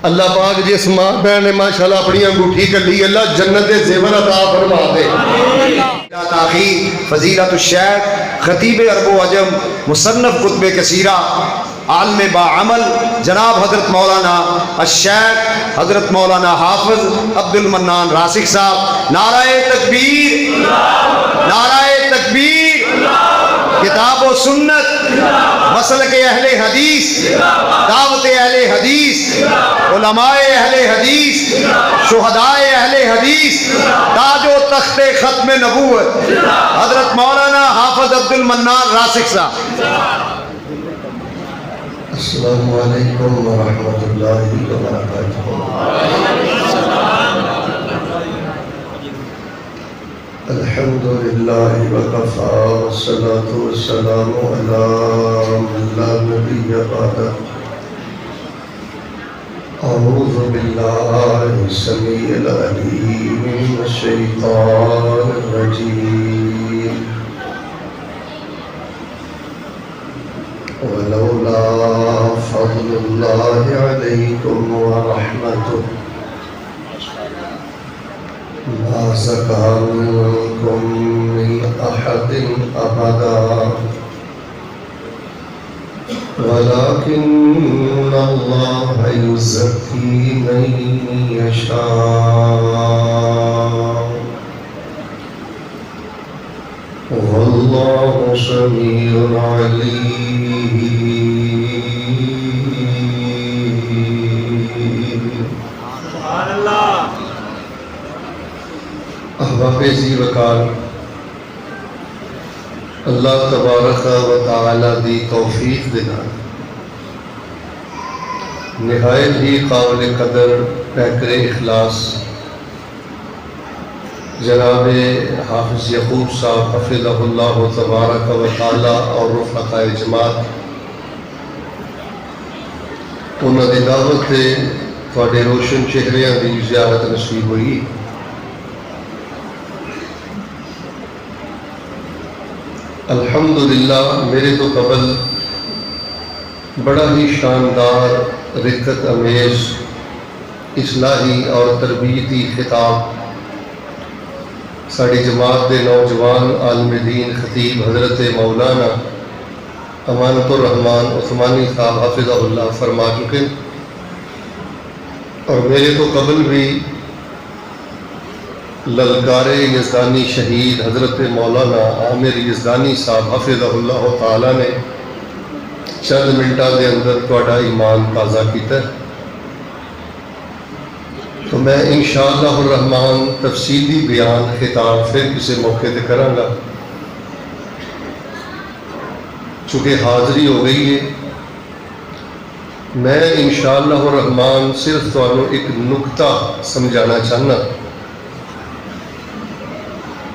اللہ پاک جس ماں بہن نے ماشاءاللہ اپنی انگوٹھی کلی اللہ جنت دے زیور عطا فرما دے. تاخیر فضیلت الشیخ خطیب عرب و عجم مصنف کتب کثیرہ عالم باعمل جناب حضرت مولانا الشیخ حضرت مولانا حافظ عبد المنان راسخ صاحب. نعرہ تکبیر، نعرہ تکبیر. کتاب و سنت، مسلک اہل حدیث، دعوت اہل حدیث، علماء اہل حدیث، شہداء اہل حدیث، تاج و تخت ختم نبوت حضرت مولانا حافظ عبد المنان راسخ صاحب. السلام علیکم ورحمۃ اللہ وبرکاتہ. الحمد للہ وکفی والصلاة والسلام علی من لا نبی بعدہ. اعوذ باللہ السمیع العلیم من الشیطان الرجیم. ولولا فضل اللہ علیکم ورحمتہ ما زکا منکم من احد ابدا ولکن اللہ یزکی من یشاء واللہ سمیع علیم. احباب ذی وقار، اللہ تبارک و تعالی دی توفیق دینا نہایت ہی قابل قدر پیکر اخلاص جناب حافظ یعقوب صاحب حفظہ اللہ تبارک و تعالی اور رفقائے جماعت انہوں نے دعوت سے تھوڑے روشن چہریاں دی زیارت نصیب ہوئی. الحمدللہ میرے تو قبل بڑا ہی شاندار رکت امیز اصلاحی اور تربیتی خطاب ساری جماعت دے نوجوان عالم دین خطیب حضرت مولانا امانت الرحمان عثمانی صاحب حفظہ اللہ فرما چکے، اور میرے تو قبل بھی للکار یزدانی شہید حضرت مولانا عامر یزدانی صاحب حفظہ اللہ تعالی نے چند منٹاں دے اندر تہاڈا ایمان تازہ کیتا ہے. تو میں انشاءاللہ الرحمن تفصیلی بیان خطاب پھر کسی موقع تے کراں گا. چونکہ حاضری ہو گئی ہے، میں انشاءاللہ الرحمن صرف تانوں ایک نکتہ سمجھانا چاہنا،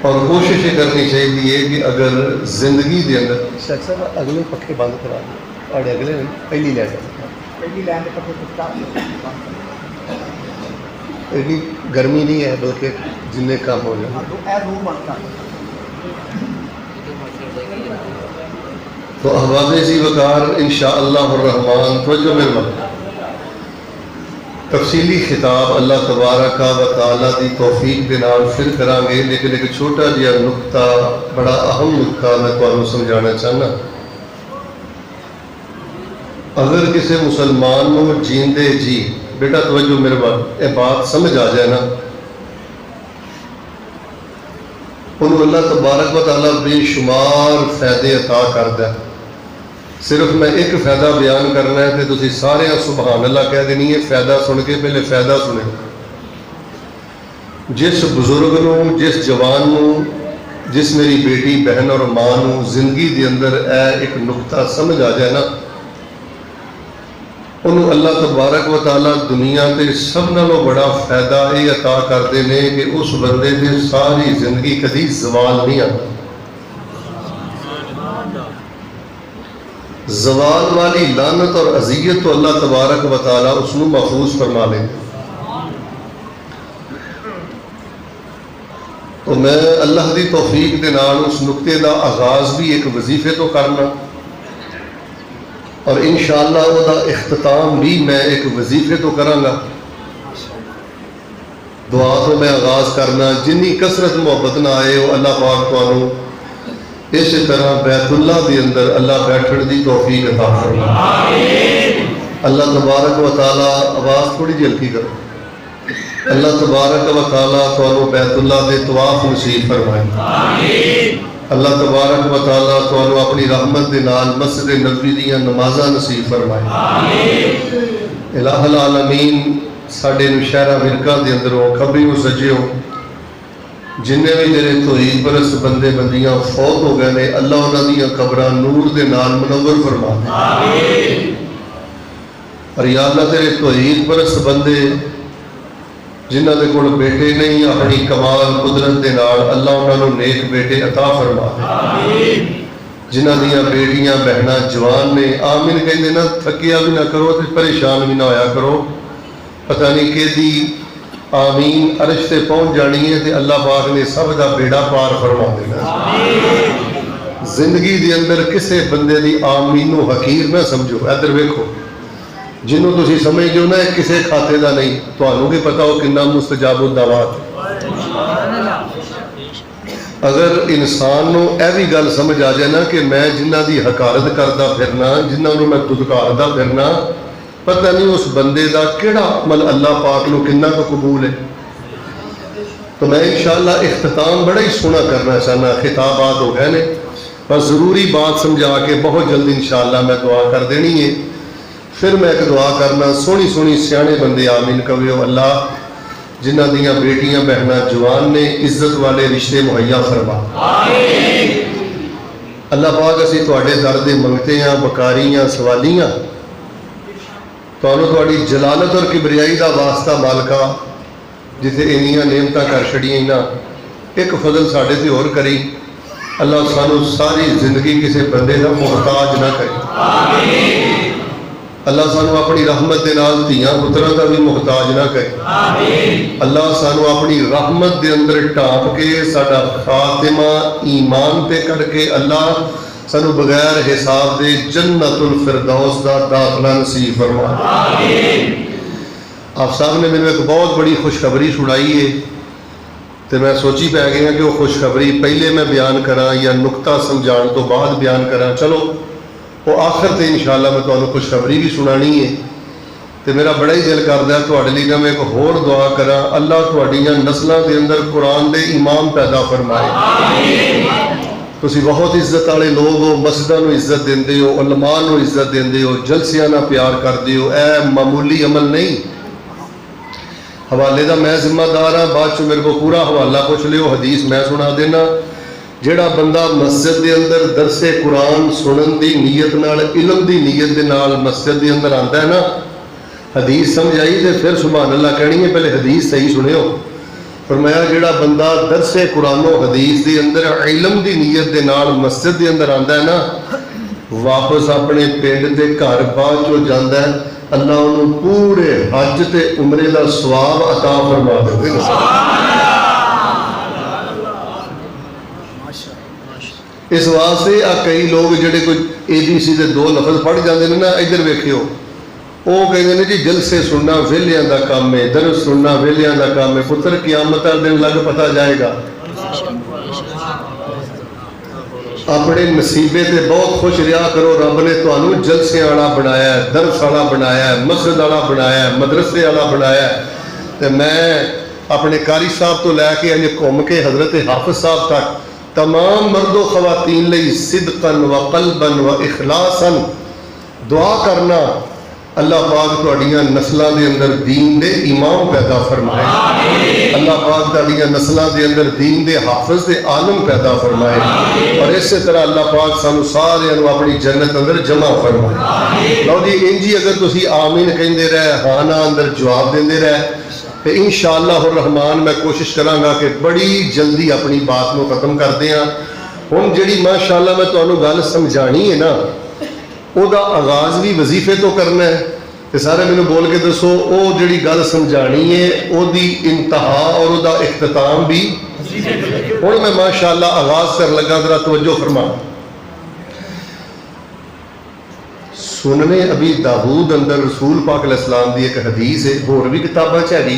اور کوشش یہ کرنی چاہیے کہ اگر زندگی دے اندر شیخ صاحب اگلے پکے بند کرا دیں اور اگلے پہلی لے جائیں. اتنی گرمی نہیں ہے بلکہ جن کام ہو جائے. تو احباب ذی وقار انشاءاللہ الرحمن توجہ میرے تفصیلی خطاب اللہ تبارک و تعالی دی توفیق دے نال پھر کریں گے، لیکن ایک چھوٹا جہا نقطہ بڑا اہم نقطہ میں تمہیں سمجھانا چاہنا. اگر کسی مسلمان کو جیندے جی بیٹا توجہ میرے بات یہ بات سمجھ آ جائے نا، انہوں اللہ تبارک و تعالی بے شمار فائدے عطا کرتا ہے. صرف میں ایک فائدہ بیان کرنا ہے تو تسی سارے سبحان اللہ کہہ دینی ہے. فائدہ سن کے پہلے فائدہ سنیں. جس بزرگ نو، جس جوان نو، جس میری بیٹی بہن اور ماں نو زندگی دے اندر اے ایک نقطہ سمجھ آ جائے نا، انہوں اللہ تبارک و تعالی دنیا تے سب نالوں بڑا فائدہ یہ عطا کرتے ہیں کہ اس بندے دے ساری زندگی کدی زوال نہیں آتا. زوال والی لعنت اور اذیت تو اللہ تبارک و تعالی اس کو محفوظ فرما لیں. تو میں اللہ دی توفیق دے نال اس نقطے دا آغاز بھی ایک وظیفے تو کرنا، اور انشاءاللہ وہ دا اختتام بھی میں ایک وظیفے تو کراں گا. دعا تو میں آغاز کرنا جنی کثرت محبت نہ آئے وہ اللہ پاک تانوں اس طرح بیت اللہ دے اندر اللہ بیٹھن دی توفیق عطا فرمائے. اللہ تبارک و تعالی آواز تھوڑی جی ہلکی کرو. اللہ تبارک و تعالی تانوں بیت اللہ دے طواف نصیب فرمائے. اللہ تبارک و تعالی تانوں اپنی رحمت دے نال مسجد نبوی دیاں نمازاں نصیب فرمائے. الہ العالمین ساڈے نشہرہ فرقہ دے اندروں کھبیوں سجیوں جننے بھی جڑے توحید پرست بندے بندیاں فوت ہو گئے نے اللہ انہاں دیاں قبراں نور دے نال منور فرما دے. اور یا اللہ تیرے توحید پرست بندے جنہ دے کول بیٹے نہیں اپنی کمال قدرت دے نال اللہ انہاں نوں نیک بیٹے عطا فرما دے. جنہ دیاں بیٹیاں بہناں جوان نے آمین کہندے نہ تھکیا بھی نہ کرو تے پریشان بھی نہ ہویا کرو. پتہ نہیں کہ دی آمین عرش تے پہنچ جانی ہے تے اللہ پاک نے سب دا بیڑا پار فرما دینا. زندگی دے اندر کسے بندے دی آمین نو حقیر نہ سمجھو. ادھر ویکھو جنوں تسی سمجھدے ہو نا کسے کھاتے دا نہیں تانوں کی پتہ ہو کنا مستجاب الدعوات. اگر انسان نو اے بھی گل سمجھ آ جائے نا کہ میں جنہ دی حقارت کردا پھرنا جنہ نو میں دھتکاردا پھرنا پتہ نہیں اس بندے دا کیڑا عمل اللہ پاک نو کنا کو قبول ہے. تو میں انشاءاللہ اختتام بڑا ہی سونا کرنا چاہنا. خطابات ہو گئے نے بس ضروری بات سمجھا کے بہت جلد انشاءاللہ میں دعا کر دینی ہے. پھر میں ایک دعا کرنا سونی سونی سیانے بندے آمین کہو. اللہ جنہ دیاں بیٹیاں بہناں جوان نے عزت والے رشتے مہیا فرما. اللہ پاک اسی تواڈے در دے منگتے ہیں بکاریاں سوالیاں تانوں تواڈی جلالت اور کبریائی دا واسطہ مالکا جتھے انیاں نعمتاں کر چھڑیاں نا ایک فضل ساڈے تے اور کری. اللہ سانو ساری زندگی کسی بندے دا محتاج نہ کرے. اللہ سانو اپنی رحمت دے نال دھیاں پتراں دا بھی محتاج نہ کرے. اللہ سانو اپنی رحمت دے اندر ٹھاپ کے ساڈا خاتمہ ایمان پہ کر کے اللہ سانو بغیر حساب دے جنت الفردوس دا داخلہ نصیب فرما. آپ صاحب نے میرے ایک بہت بڑی خوشخبری سنائی ہے تو میں سوچی پہ گیا کہ وہ خوشخبری پہلے میں بیان کراں یا نقطہ سمجھان تو بعد بیان کراں. چلو وہ آخر تے انشاءاللہ میں تانوں خوشخبری بھی سنانی ہے. تو میرا بڑا ہی دل کردا ہے تواڈے لئی کہ میں ایک ہور دعا کراں اللہ تواڈیاں نسلاں دے اندر قرآن دے امام پیدا فرمائے. تسی بہت عزت والے لوگ ہو مسجداں نو عزت دیندے ہو علماء نو عزت دیندے ہو جلسیاں نال پیار کردے ہو. اے معمولی عمل نہیں. حوالے دا میں ذمہ دار ہاں بعد چ میرے کو پورا حوالہ پوچھ لیو حدیث میں سنا دینا. جیڑا بندہ مسجد دے اندر درس قرآن سنن دی نیت نال علم دی نیت دے نال مسجد دے اندر آندا ہے نا حدیث سمجھ آئی تے پھر سبحان اللہ کہنی ہے. پہلے حدیث صحیح سنیو. فرمایا جیڑا بندہ درس قرآن و حدیث دے اندر علم دی نیت دے نال مسجد دے اندر آندا ہے نا واپس اپنے پنڈ دے گھر بعد چو جاندا ہے اللہ انہوں پورے حج تے عمرے دا ثواب عطا فرما دے. اس واسطے کئی لوگ جڑے کوئی اے بی سی دے دو لفظ پڑھ جاندے نے نا ادھر ویکھیو وہ کہتے ہیں جی جلسے سننا ویلیاں دا کام ہے درس سننا ویلیاں دا کام ہے. پتر قیامت والے دن لگ پتہ جائے گا. اپنے نصیبے تے بہت خوش رہا کرو. رب نے تانوں جلسے والا بنایا ہے درس والا بنایا ہے مسجد والا بنایا ہے مدرسے والا بنایا ہے. تے میں اپنے قاری صاحب تو لے کے گھوم کے حضرت حافظ صاحب تک تمام مرد و خواتین لئی صدقاً و قلباً و اخلاصاً دعا کرنا اللہ پاک تواڈیاں نسلاں دے اندر دین دے امام پیدا فرمائے. اللہ پاک تواڈیاں نسلاں دے اندر دین دے حافظ دے عالم پیدا فرمائے. اور اسی طرح اللہ پاک سانو سارے نو اپنی جنت اندر جمع فرمائے. لو جی انجی اگر تسی آمین کہندے رہے ہاں نا اندر جواب دیندے رہے تو انشاءاللہ الرحمن میں کوشش کراں گا کہ بڑی جلدی اپنی بات نو ختم کر دیاں. ہن جڑی ماشاءاللہ میں تانوں گل سمجھانی ہے نا او دا آغاز بھی وظیفے تو کرنا ہے تے سارے مینوں بول کے دسو او جڑی گل سمجھانی ہے او دی انتہا اور او دا اختتام بھی ہن میں ماشاءاللہ آغاز کر لگا. ذرا توجہ فرما. سننے ابھی داود اندر رسول پاک علیہ السلام دی ایک حدیث ہے، اور بھی کتاباں چہری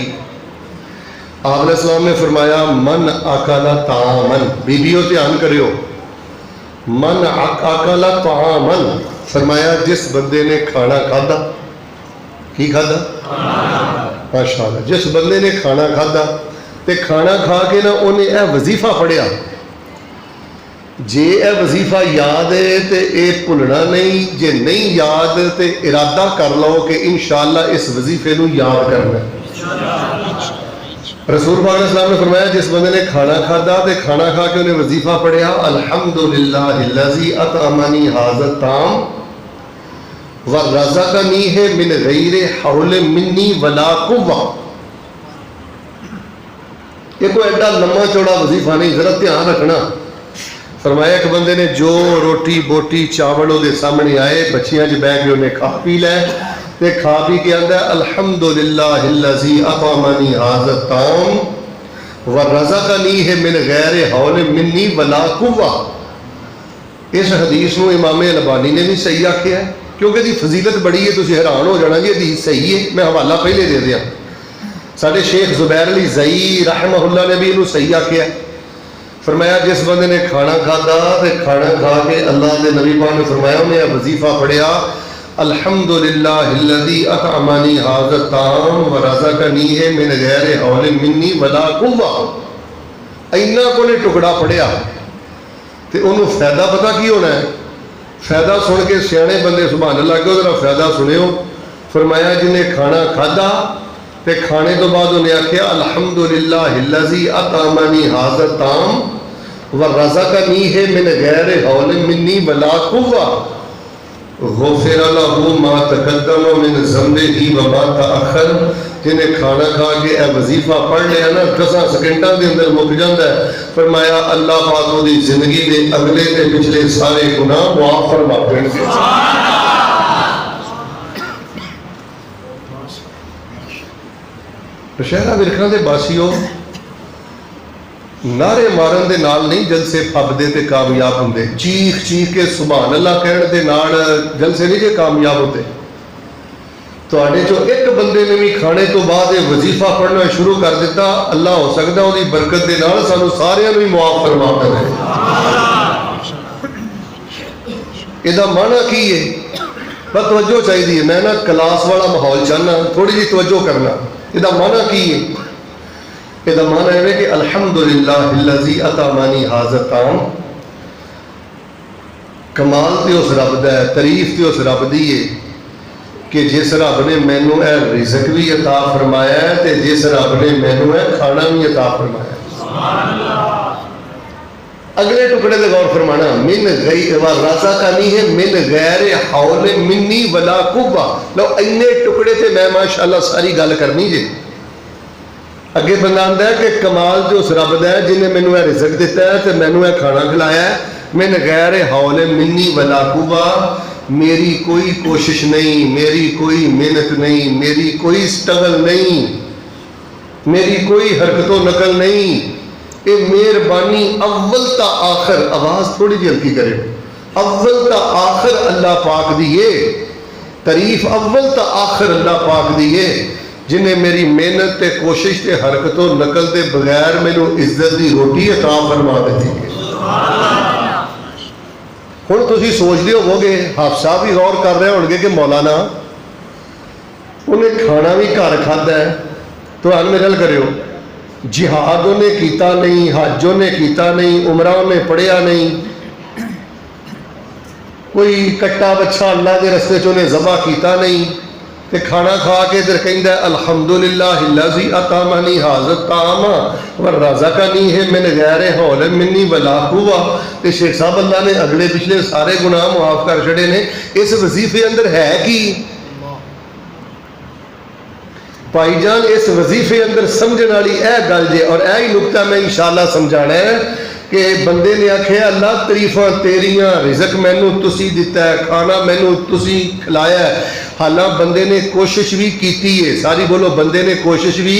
آپ علیہ السلام نے فرمایا من اکل طعامن، بیبیوں دھیان کریو، من اکل طعامن، فرمایا جس بندے نے کھانا کھادا، کی کھادا؟ ماشاءاللہ، جس بندے نے کھانا کھادا تے کھانا کھا کے نہ انہیں اے وظیفہ پڑھیا، جے اے وظیفہ یاد ہے تے اے بھولنا نہیں، جے نہیں یاد تے ارادہ کر لو کہ انشاءاللہ اس وظیفے نو یاد کرنا ہے۔ رسول پاک علیہ السلام نے فرمایا جس بندے نے کھانا کھادا تے کھانا کھا کے انہیں وظیفہ پڑھیا الحمدللہ الذی اطعمنی ھذا الطعام ورزقنیہ من غیر حول منی ولا قوہ، یہ کوئی ایڈا لمبا چوڑا وظیفہ نہیں، ذرا دھیان رکھنا۔ فرمایا ایک بندے نے جو روٹی بوٹی چاول دے سامنے آئے بچیاں چ بہ کے انہیں کھا پی لے تے کھا پی کے آندا ہے الحمدللہ الذی اطعمنی ھذا الطعام ورزقنیہ من غیر حول منی ولا قوہ۔ اس حدیث نو امام البانی نے بھی صحیح آکھیا ہے، کیونکہ دی فضیلت بڑی ہے، تسی حیران ہو جانا جی حدیث صحیح ہے، میں حوالہ پہلے دے دیا۔ ساڈے شیخ زبیر علی زئی رحمہ اللہ نے بھی انہوں صحیح آکھیا ہے، فرمایا جس بندے نے کھانا کھادا تے کھانا کھا کے اللہ دے نبی پاک نے فرمایا انہیں وظیفہ پڑھیا الحمدللہ الذی اطعمنی ھذا الطعام ورزقنیہ من غیر حول منی ولا قوہ، اینا کو نے ٹکڑا پڑھیا تے انہوں فائدہ پتہ کی ہونا ہے؟ فائدہ سن کے سیانے بندے سبحان اللہ کہ ذرا فائدہ سنیو، فرمایا جنہیں کھانا کھادا تے کھانے تو بعد انہیں آکھیا الحمدللہ الذی اطعمنی ھذا الطعام ورزقنیہ من غیر حول منی ولا قوہ غفر لہ ما تقدم من ذنبہ وما تأخر، جنہیں کھانا کھا کے اے وظیفہ پڑھ لیا نا 10 سیکنڈاں دے اندر مک جاندا ہے، فرمایا اللہ پاک دی زندگی دے اگلے تے پچھلے سارے گناہ معاف فرما دین گے۔ دشہرہ ورکھاں دے باسیو نعرے مارن دے نال نہیں جلسے پھب دے تے کامیاب ہوندے، چیخ چیخ کے سبحان اللہ کہن دے نال جلسے نہیں جے کامیاب ہوتے۔ تواڈے چوں ایک بندے نے بھی کھانے تو بعد یہ وظیفہ پڑھنا شروع کر دیتا، اللہ ہو سکتا ہے دی برکت دے نال سانو سارے بھی معاف فرما دے۔ یہ معنی کی ہے؟ پر توجہ چاہیے، میں نا کلاس والا ماحول چاہنا، تھوڑی جی توجہ کرنا۔ یہ معنی کی ہے؟ یہ معنی ہے کہ الحمدللہ الذی اطعمنی ھذا الطعام، کمال تے اس رب دا ہے، تعریف تے اس رب دی ہے کہ جس رب نے مینوں اے رزق بھی عطا فرمایا ہے تے جس رب نے مینوں اے کھانا بھی عطا فرمایا ہے۔ سبحان اللہ۔ اگلے ٹکڑے دے غور فرمانا، من غیر ورزقنیہ من غیر حول منی ولا قوہ، لو اینے ٹکڑے تے میں ماشاءاللہ ساری گل کرنی جے۔ اگے بندہ آندا ہے کہ کمال جو اس رب دا ہے جنہیں مینوں اے رزق دیتا ہے تے مینوں اے کھانا کھلایا ہے، من غیر حول منی ولا قوہ، میری کوئی کوشش نہیں، میری کوئی محنت نہیں، میری کوئی سٹرگل نہیں، میری کوئی حرکت و نقل نہیں، یہ مہربانی اول تا آخر، آواز تھوڑی جی ہلکی کرے، اول تا آخر اللہ پاک دیئے، تعریف اول تا آخر اللہ پاک دیئے، جنہیں میری محنت تے کوشش تے حرکت و نقل تے بغیر میں عزت دی روٹی عطا فرما دیتی ہے۔ ہن تسی سوچ دے ہو گے، حافظ صاحب بھی غور کر رہے ہوں گے کہ مولانا انہیں کھانا بھی گھر کھادا ہے، تو ہن میرے نال کریو، جہاد انہیں کیتا نہیں، حج انہیں کیتا نہیں، عمرہ انہیں پڑھیا نہیں، کوئی کٹا بچھا اللہ دے رستے چ انہیں ذبح کیتا نہیں، تے کھانا کھا کے ادھر کہندا ہے الحمدللہ الذی اطعمنی ھذا الطعام ورزقنیہ من غیر حول منی ولا قوہ، تے شیخ صاحب اللہ نے اگلے پچھلے سارے گناہ معاف کر چھڑے نے، اس وظیفے اندر ہے کی؟ بھائی جان اس وظیفے اندر سمجھن والی اے گل جے، اور اے ہی نقطہ میں انشاءاللہ سمجھانا ہے کہ بندے نے آکھے اللہ تعریفاں تیریاں، رزق مینوں تسی دیتا ہے، کھانا مینوں تسی کھلایا ہے، حالانکہ بندے نے کوشش بھی کیتی ہے، ساری بولو بندے نے کوشش بھی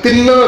3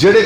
ਜਿਹੜੇ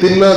3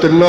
3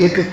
1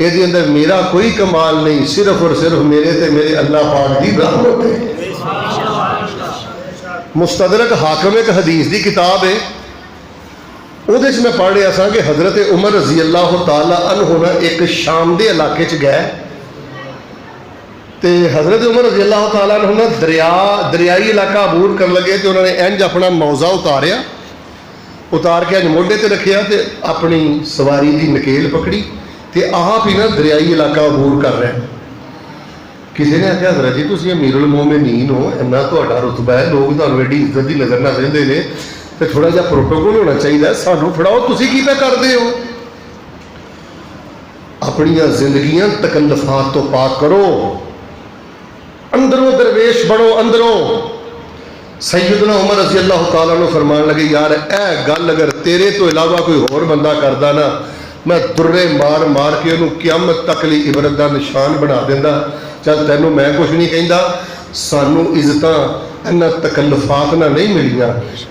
یہ اندر میرا کوئی کمال نہیں، صرف اور صرف میرے تے میرے اللہ پاک دی رحمت ہے۔ مستدرک حاکم ایک حدیث دی کتاب ہے، وہ میں پڑھ رہا سا کہ حضرت عمر رضی اللہ تعالی عنہ نا ایک شام دے علاقے چ گئے، تے حضرت عمر رضی اللہ تعالیٰ عنہ نا دریائی علاقہ عبور کر لگے، تو انہوں نے انج اپنا موزہ اتار کے انج موڈے تے رکھیا تے اپنی سواری دی نکیل پکڑی تے آپ ہی نا دریائی علاقہ عبور کر رہے ہیں۔ کسی نے آخیا حضرت جی تسی امیر المومنین ہو، اینا تہاڈا رتبہ ہے، لوگ تہانوں ایڈی عزت دی نظر نہ رہندے نے، تے تھوڑا جہا پروٹوکول ہونا چاہیے، سانوں فڑاؤ، تسی کی پہ کرتے ہو؟ اپنی زندگیاں تکلفات تو پاک کرو، اندروں درویش بڑھو، اندروں۔ سیدنا عمر رضی اللہ تعالیٰ عنہ فرمان لگے یار اے گل اگر تیرے تو علاوہ کوئی اور بندہ کردا نا، میں درے مار مار کے انہوں قیامت تک لی عبرت دا نشان بنا دینا۔ چل تینوں میں کچھ نہیں کہندا، سانوں عزتاں ان تکلفات نہ نہیں ملیاں،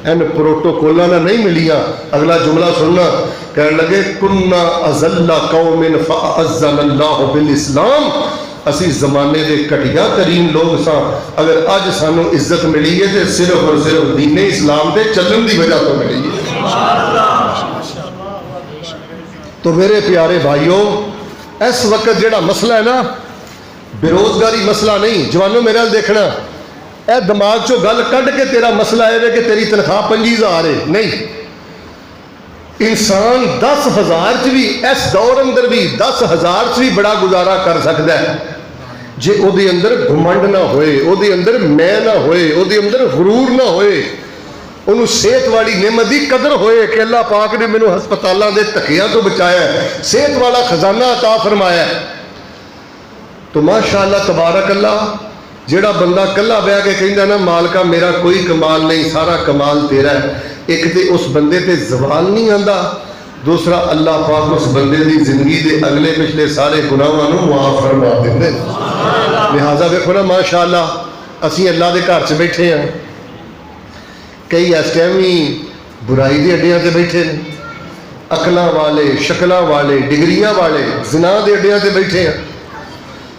ان پروٹوکولاں نہ نہیں ملیاں۔ اگلا جملہ سننا، کہنے لگے کننا اذل قوم فاعزنا اللہ بالاسلام، اسی زمانے دے گھٹیا ترین لوگ ساں، اگر اج سانوں عزت ملی ہے تے صرف اور صرف دین اسلام دے چلن دی وجہ تو ملی ہے۔ تو میرے پیارے بھائیوں، اس وقت جڑا مسئلہ ہے نا، بے روزگاری مسئلہ نہیں، جوانوں میرے حال دیکھنا، اے دماغ چو گل کڈ کے تیرا مسئلہ ہے کہ تیری تنخواہ 25,000 ہے، نہیں۔ انسان 10,000 چ بھی اس دور اندر بھی 10,000 چ بھی بڑا گزارا کر سکتا ہے جے او دے اندر گھمنڈ نہ ہوئے، او دے اندر میں نہ ہوئے، او دے اندر غرور نہ ہوئے، انہوں صحت والی نعمت دی قدر ہوئے کہ اللہ پاک نے مینوں ہسپتالاں دے تکیاں تو بچایا ہے، صحت والا خزانہ عطا فرمایا ہے۔ تو ماشاءاللہ تبارک اللہ، جیڑا بندہ کلا بیٹھ کے کہندا نا مالکا میرا کوئی کمال نہیں، سارا کمال تیرا ہے، ایک تے اس بندے تے زوال نہیں آندا، دوسرا اللہ پاک اس بندے دی زندگی دے اگلے پچھلے سارے گناہاں نوں معاف فرما دیندے۔ لہٰذا دیکھو نا ماشاءاللہ اسی اللہ دے گھر چ بیٹھے ہیں، کئی اس ٹائم ہی برائی دے اڈیاں تے بیٹھے ہیں، عقلاں والے، شکلاں والے، ڈگریاں والے زنا دے اڈیاں تے بیٹھے ہیں۔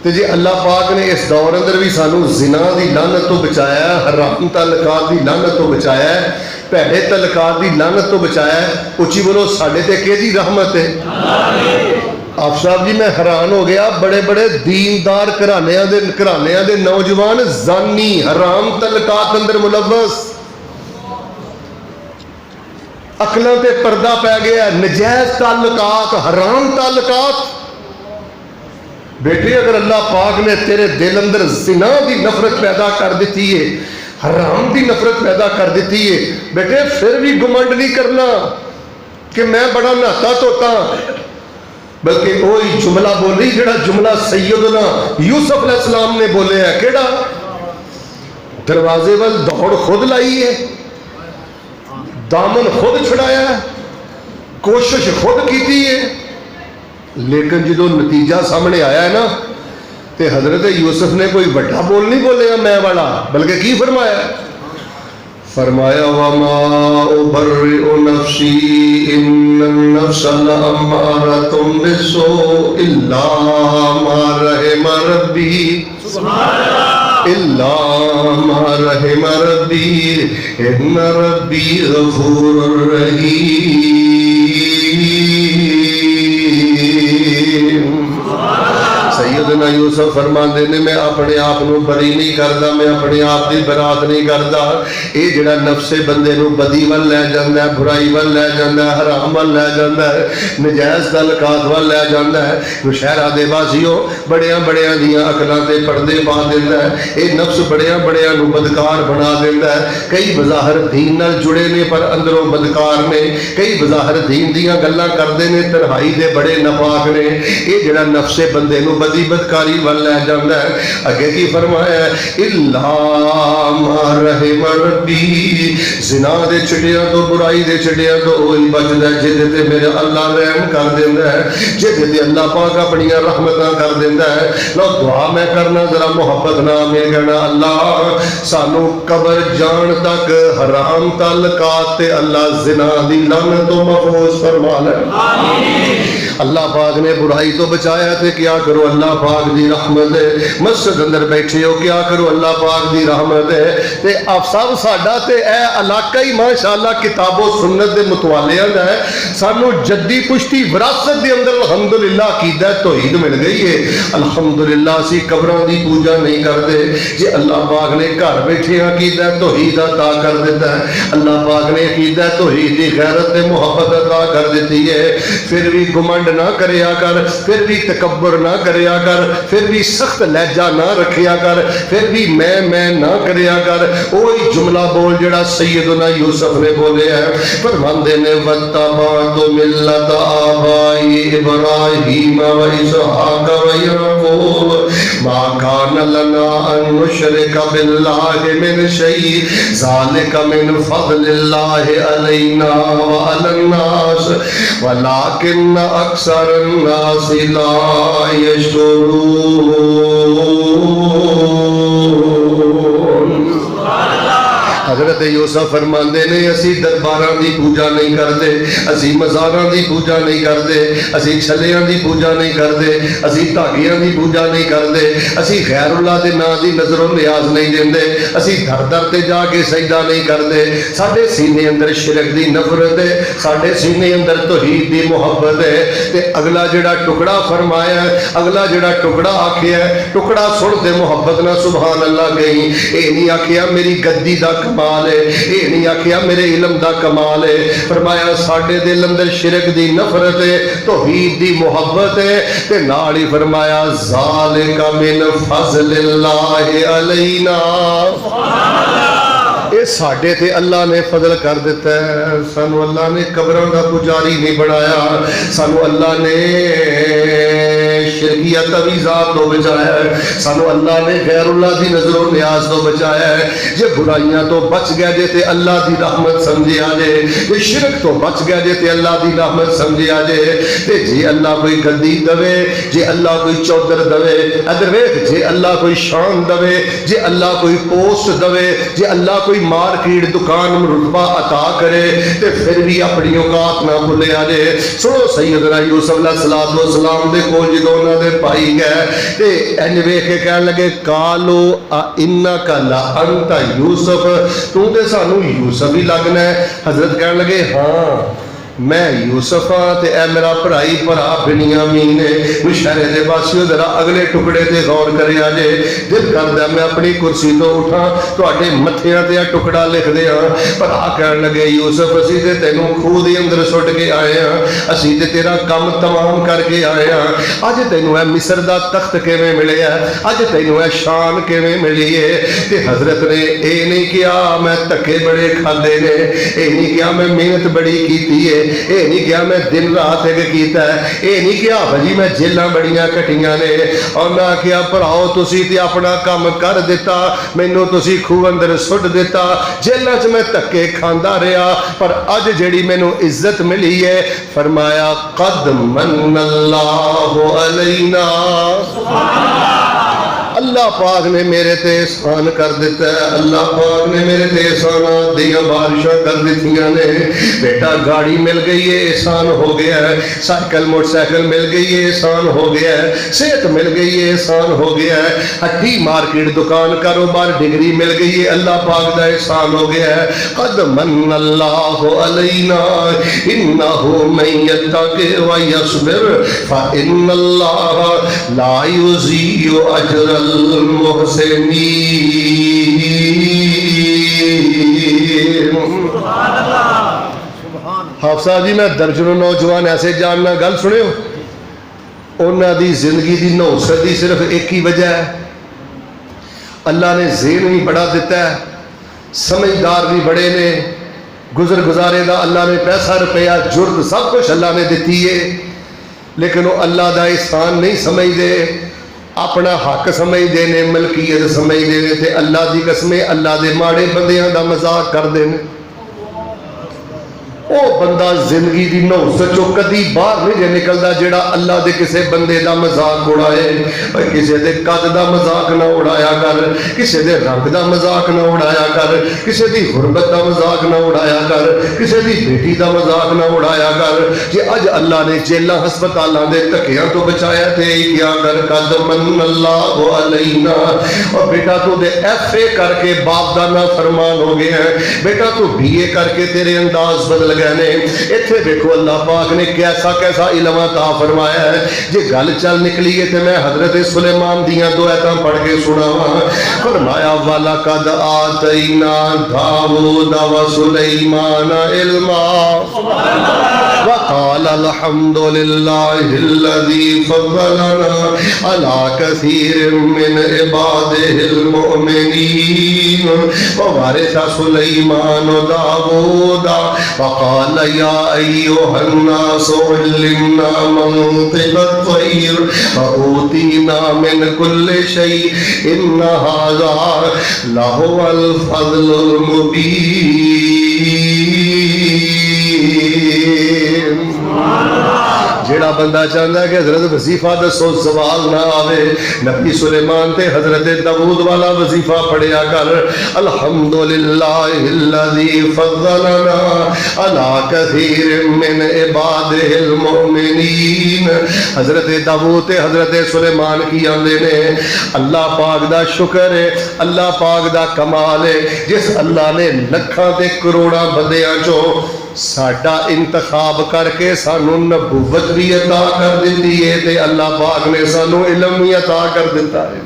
تو جی اللہ پاک نے اس دور اندر بھی سانوں زنا دی لعنت تو بچایا ہے، حرام تعلقات دی لعنت تو بچایا ہے، بھڑے تعلقات دی لعنت تو بچایا ہے۔ اچھی بولو ساڈے تے کیدی رحمت ہے؟ آپ صاحب جی میں حیران ہو گیا، بڑے بڑے دیندار گھرانیاں دے نوجوان زانی حرام تعلقات اندر ملوث، عقلاں تے پردہ پہ گیا، نجائز تعلقات، حرام تعلقات۔ بیٹے اگر اللہ پاک نے تیرے دل اندر زنا دی نفرت پیدا کر دیتی ہے، حرام دی نفرت پیدا کر دیتی ہے، بیٹے پھر بھی گمنڈ نہیں کرنا کہ میں بڑا نہاتا توتا، بلکہ وہی جملہ بولی جڑا جملہ سیدنا یوسف علیہ السلام نے بولے ہے، کیڑا؟ دروازے وال دوڑ خود لائی ہے، دامن خود چھڑایا ہے، کوشش خود کیتی ہے، لیکن جدو نتیجہ سامنے آیا ہے نا تے حضرت یوسف نے کوئی بڑا بول نہیں بولے میں والا، بلکہ کی فرمایا؟ فرمایا وَمَا أُبَرِّئُ نَفْسِي إِنَّ النَّفْسَ لَأَمَّارَةٌ بِالسُّوءِ إِلَّا مَا رَحِمَ رَبِّي إِلَّا مَا رَحِمَ رَبِّي إِنَّ رَبِّي غَفُورٌ رَحِيمٌ۔ سیدنا یوسف فرماندے نے میں اپنے آپ نو بری نہیں کردا، میں اپنے آپ دی برات نہیں کردا، اے جڑا نفس بندے نو بدی ول لے جاندا ہے، برائی ول لے جاندا ہے، حرام ول لے جاندا ہے، نجائز تعلقات ول لے جاندا ہے، نشہرا دے بازیو بڑیاں بڑیاں دیاں عقلاں تے پردے پا دیندا ہے، اے نفس بڑیاں بڑیاں نو بدکار بنا دیندا ہے۔ کئی بظاہر دین نال جڑے نے پر اندروں بدکار نے، کئی بظاہر دین دیاں گلاں کردے نے تنہائی دے بڑے ناپاک نے۔ اے جڑا نفس بندے نو دی بدکاری ول لے جاندا ہے. اگے کی فرمایا الا ما رحم ربی, زنا دے چڑیاں تو برائی دے چڑیاں تو وہی بچدا ہے جے تے میرے اللہ رحم کر دیندا ہے, جے تے اللہ پاک اپنی رحمتاں کر دیندا ہے. لو دعا میں کرنا ذرا محبت نام یہ کہنا اللہ سانو قبر جان تک حرام تعلقات تے اللہ زنا دی لعنت تو محفوظ فرما لے. اللہ پاک نے برائی تو بچایا تے کیا کرو اللہ پاک دی رحمت ہے. مسجد اندر بیٹھے ہو کیا کرو اللہ پاک دی رحمت ہے. تے آپ سب ساڈا تے اے علاقہ ہی ماشاءاللہ کتاب و سنت دے متوالیاں دا ہے. سانو جدی پشتی وراثت دے اندر الحمدللہ عقیدہ توحید مل گئی ہے. الحمدللہ اسی قبراں دی پوجا نہیں کرتے. جی اللہ پاک نے گھر بیٹھے عقیدہ توحید عطا کر دیتا ہے. اللہ پاک نے عقیدہ توحید دی غیرت تے محبت عطا کر دیتی ہے. پھر بھی گمنڈ نہ کریا کر, پھر بھی تکبر نہ کریا کر, پھر بھی سخت لہجہ نہ رکھیا کر, پھر بھی میں نہ کریا کر. وہی جملہ بول جڑا سیدنا یوسف نے بولے ہیں. فرماندے نے وَاتَّبَعْتُ مِلَّةَ آبَائِي إِبْرَاهِيمَ وَإِسْحَاقَ وَيَعْقُوبَ مَا كَانَ لَنَا أَن نُّشْرِكَ بِاللَّهِ مِنْ شَيْءٍ ذَلِكَ مِنْ فَضْلِ اللَّهِ عَلَيْنَا وَعَلَى النَّاسِ وَلَكِنَّ أَكْثَرَ النَّاسِ لَا يَشْكُرُونَ. حضرت یوسف فرماندے نے اسی درباراں دی پوجا نہیں کرتے, اسی مزاراں دی پوجا نہیں کرتے, اسی چھلیاں دی پوجا نہیں کرتے, اسی دھاگیاں دی پوجا نہیں کرتے, اسی خیر اللہ دے نام دی نظر و نیاز نہیں دیندے, اسی در در تے جا کے سجدہ نہیں کرتے. ساڈے سینے اندر شرک دی نفرت ہے, ساڈے سینے اندر توحید دی محبت ہے. تے اگلا جڑا ٹکڑا فرمایا ہے, اگلا جڑا ٹکڑا آکھیا ہے, ٹکڑا سن تے محبت نہ سبحان اللہ گئی. اے نہیں آکھیا میری گدی دا کمال ہے, اے نہیں آکھیا میرے علم دا کمال ہے. فرمایا ساڈے دل اندر شرک دی نفرت ہے, توحید دی محبت ہے. تے نال ہی فرمایا ذالک من فضل اللہ علینا, اے ساڈے تے اللہ نے فضل کر دیتا ہے. سانو اللہ نے قبراں دا پجاری نہیں بنایا, سانو اللہ نے شرکیت اویزات تو بچایا ہے, سانو اللہ نے غیر اللہ دی نظر و نیاز تو بچایا ہے. جے برائیاں تو بچ گئے جے تے اللہ دی رحمت سمجھے آجے, جے شرک تو بچ گئے جے تے اللہ دی رحمت سمجھے آجے. تے جے اللہ کوئی گدی دوے, جے اللہ کوئی چودر دوے, ادھر ویکھ جے اللہ کوئی شان دوے, جے اللہ کوئی پوسٹ دوے, جے اللہ کوئی مارکیٹ دکان رتبہ عطا کرے, تے پھر بھی اپنی اوقات نہ بھولے آجے. سنو سیدنا یوسف علیہ السلام دے کول جدوں انہاں دے پائی گئے تے انج ویکھ کے کہن لگے کالو انک لانت یوسف, تو تے سانو یوسف ہی لگنا ہے. حضرت کہن لگے ہاں میں یوسف ہاں تے اے میرا بھرائی بھرا بنیامین ہے. مشہرے دے باسیو ذرا اگلے ٹکڑے تے غور کرے آجے. دل کردا میں اپنی کرسی تو اٹھاں تواڈے متھیاں تے ٹکڑا لکھ دیاں. پر آ کہن لگے یوسف اسی تے تینوں خوہ دے اندر سٹ کے آئے ہاں, اسی تے تیرا کم تمام کر کے آئے ہاں. اج تینوں اے مصر دا تخت کیویں ملیا, اج تینوں اے شان کیویں ملی ہے. تے حضرت نے اے نہیں کیا میں تکے بڑے کھادے نے, اے نہیں کیا میں محنت بڑی کیتی ہے, اے نہیں کیا میں دن رات ایک کیتا ہے, اے نہیں کیا بھجی میں جیلاں بڑیاں کٹیاں نے, اور نہ کیا پڑھاؤ تسی تے اپنا کام کر دیتا, مینوں تسی خوہ اندر سٹ دیتا, جیلاں چ میں تکے کھاندا رہا. پر اج جڑی مینوں عزت ملی ہے, فرمایا قد من اللہ علینا, اللہ پاک نے میرے تے احسان کر دیتا ہے. اللہ پاک نے میرے تے احسانات دیاں بارشاں کر دیتیاں نے. بیٹا گاڑی مل گئی ہے احسان ہو گیا ہے, سائیکل موٹر سائیکل مل گئی ہے احسان ہو گیا ہے, صحت مل گئی ہے احسان ہو گیا ہے, ہٹی مارکیٹ دکان کاروبار ڈگری مل گئی ہے اللہ پاک دا احسان ہو گیا ہے. قد من اللہ علینا انہ من یتق ویصبر فإن اللہ لا یضیع اجر المحسنین. حافظہ جی میں درجنوں نوجوان ایسے جاننا گل سنے ہو, انہاں دی زندگی دی نوست دی صرف ایک ہی وجہ ہے, اللہ نے ذہن بھی بڑا دیتا ہے, سمجھدار بھی بڑے نے, گزر گزارے دا اللہ نے پیسہ روپیہ جرت سب کچھ اللہ نے دیتی ہے, لیکن وہ اللہ دا احسان نہیں سمجھ دے. اپنا حق سمجھتے ہیں، ملکیت سمجھتے ہیں، تے اللہ دی قسم اللہ دے ماڑے بندیاں دا مذاق کرتے ہیں۔ وہ بندہ زندگی دی نوست چوں کدی باہر نہیں جے نکلدا جڑا اللہ دے کسے بندے دا مذاق اڑائے۔ کسے دے قد دا مذاق نہ اڑایا کر، کسے دے رنگ دا مذاق نہ اڑایا کر، کسے دی غربت دا مذاق نہ اڑایا کر، کسے دی بیٹی دا مذاق نہ اڑایا کر۔ جے اج اللہ نے جیلاں ہسپتالاں دے دھکیاں تو بچایا تے کیا کر قد من اللہ علینا۔ اور بیٹا تو دے ایف اے کر کے باپ دا نافرمان ہو گیا ہے، بیٹا تو بی اے کر کے تیرے انداز بدل گئے نے۔ اتھے دیکھو اللہ پاک نے کیسا کیسا علم عطا فرمایا ہے۔ جے گل چل نکلی ہے تے میں حضرت سلیمان دیاں دو آیتاں پڑھ کے سناواں۔ فرمایا وَلَقَدْ آتَيْنَا دَاوُودَ وَسُلَيْمَانَ عِلْمًا وَقَالَ الْحَمْدُ لِلَّهِ الَّذِي فَضَّلَنَا عَلَى كَثِيرٍ مِّنْ عِبَادِهِ الْمُؤْمِنِينَ وَوَرِثَ سُلَيْمَانُ دَاوُودَ وقال يا أيها الناس علمنا منطق الطير وأوتينا من كل شيء إن هذا لهو الفضل المبين۔ جیڑا بندہ چاہتا ہے کہ حضرت وظیفہ دسو سوال نہ آوے، نبی سلیمان تے حضرت داؤد والا وظیفہ پڑھیا کر۔ الحمدللہ الذی فضلنا علی کثیر من عبادہ المؤمنین۔ حضرت داؤد تے حضرت سلیمان کی آندے نے اللہ پاک دا شکر ہے، اللہ پاک دا کمال ہے جس اللہ نے لکھاں تے کروڑاں بندیاں چوں ساڈا انتخاب کر کے سانو نبوت بھی عطا کر دیتی ہے تے اللہ پاک نے سانو علم بھی عطا کر دیتا ہے۔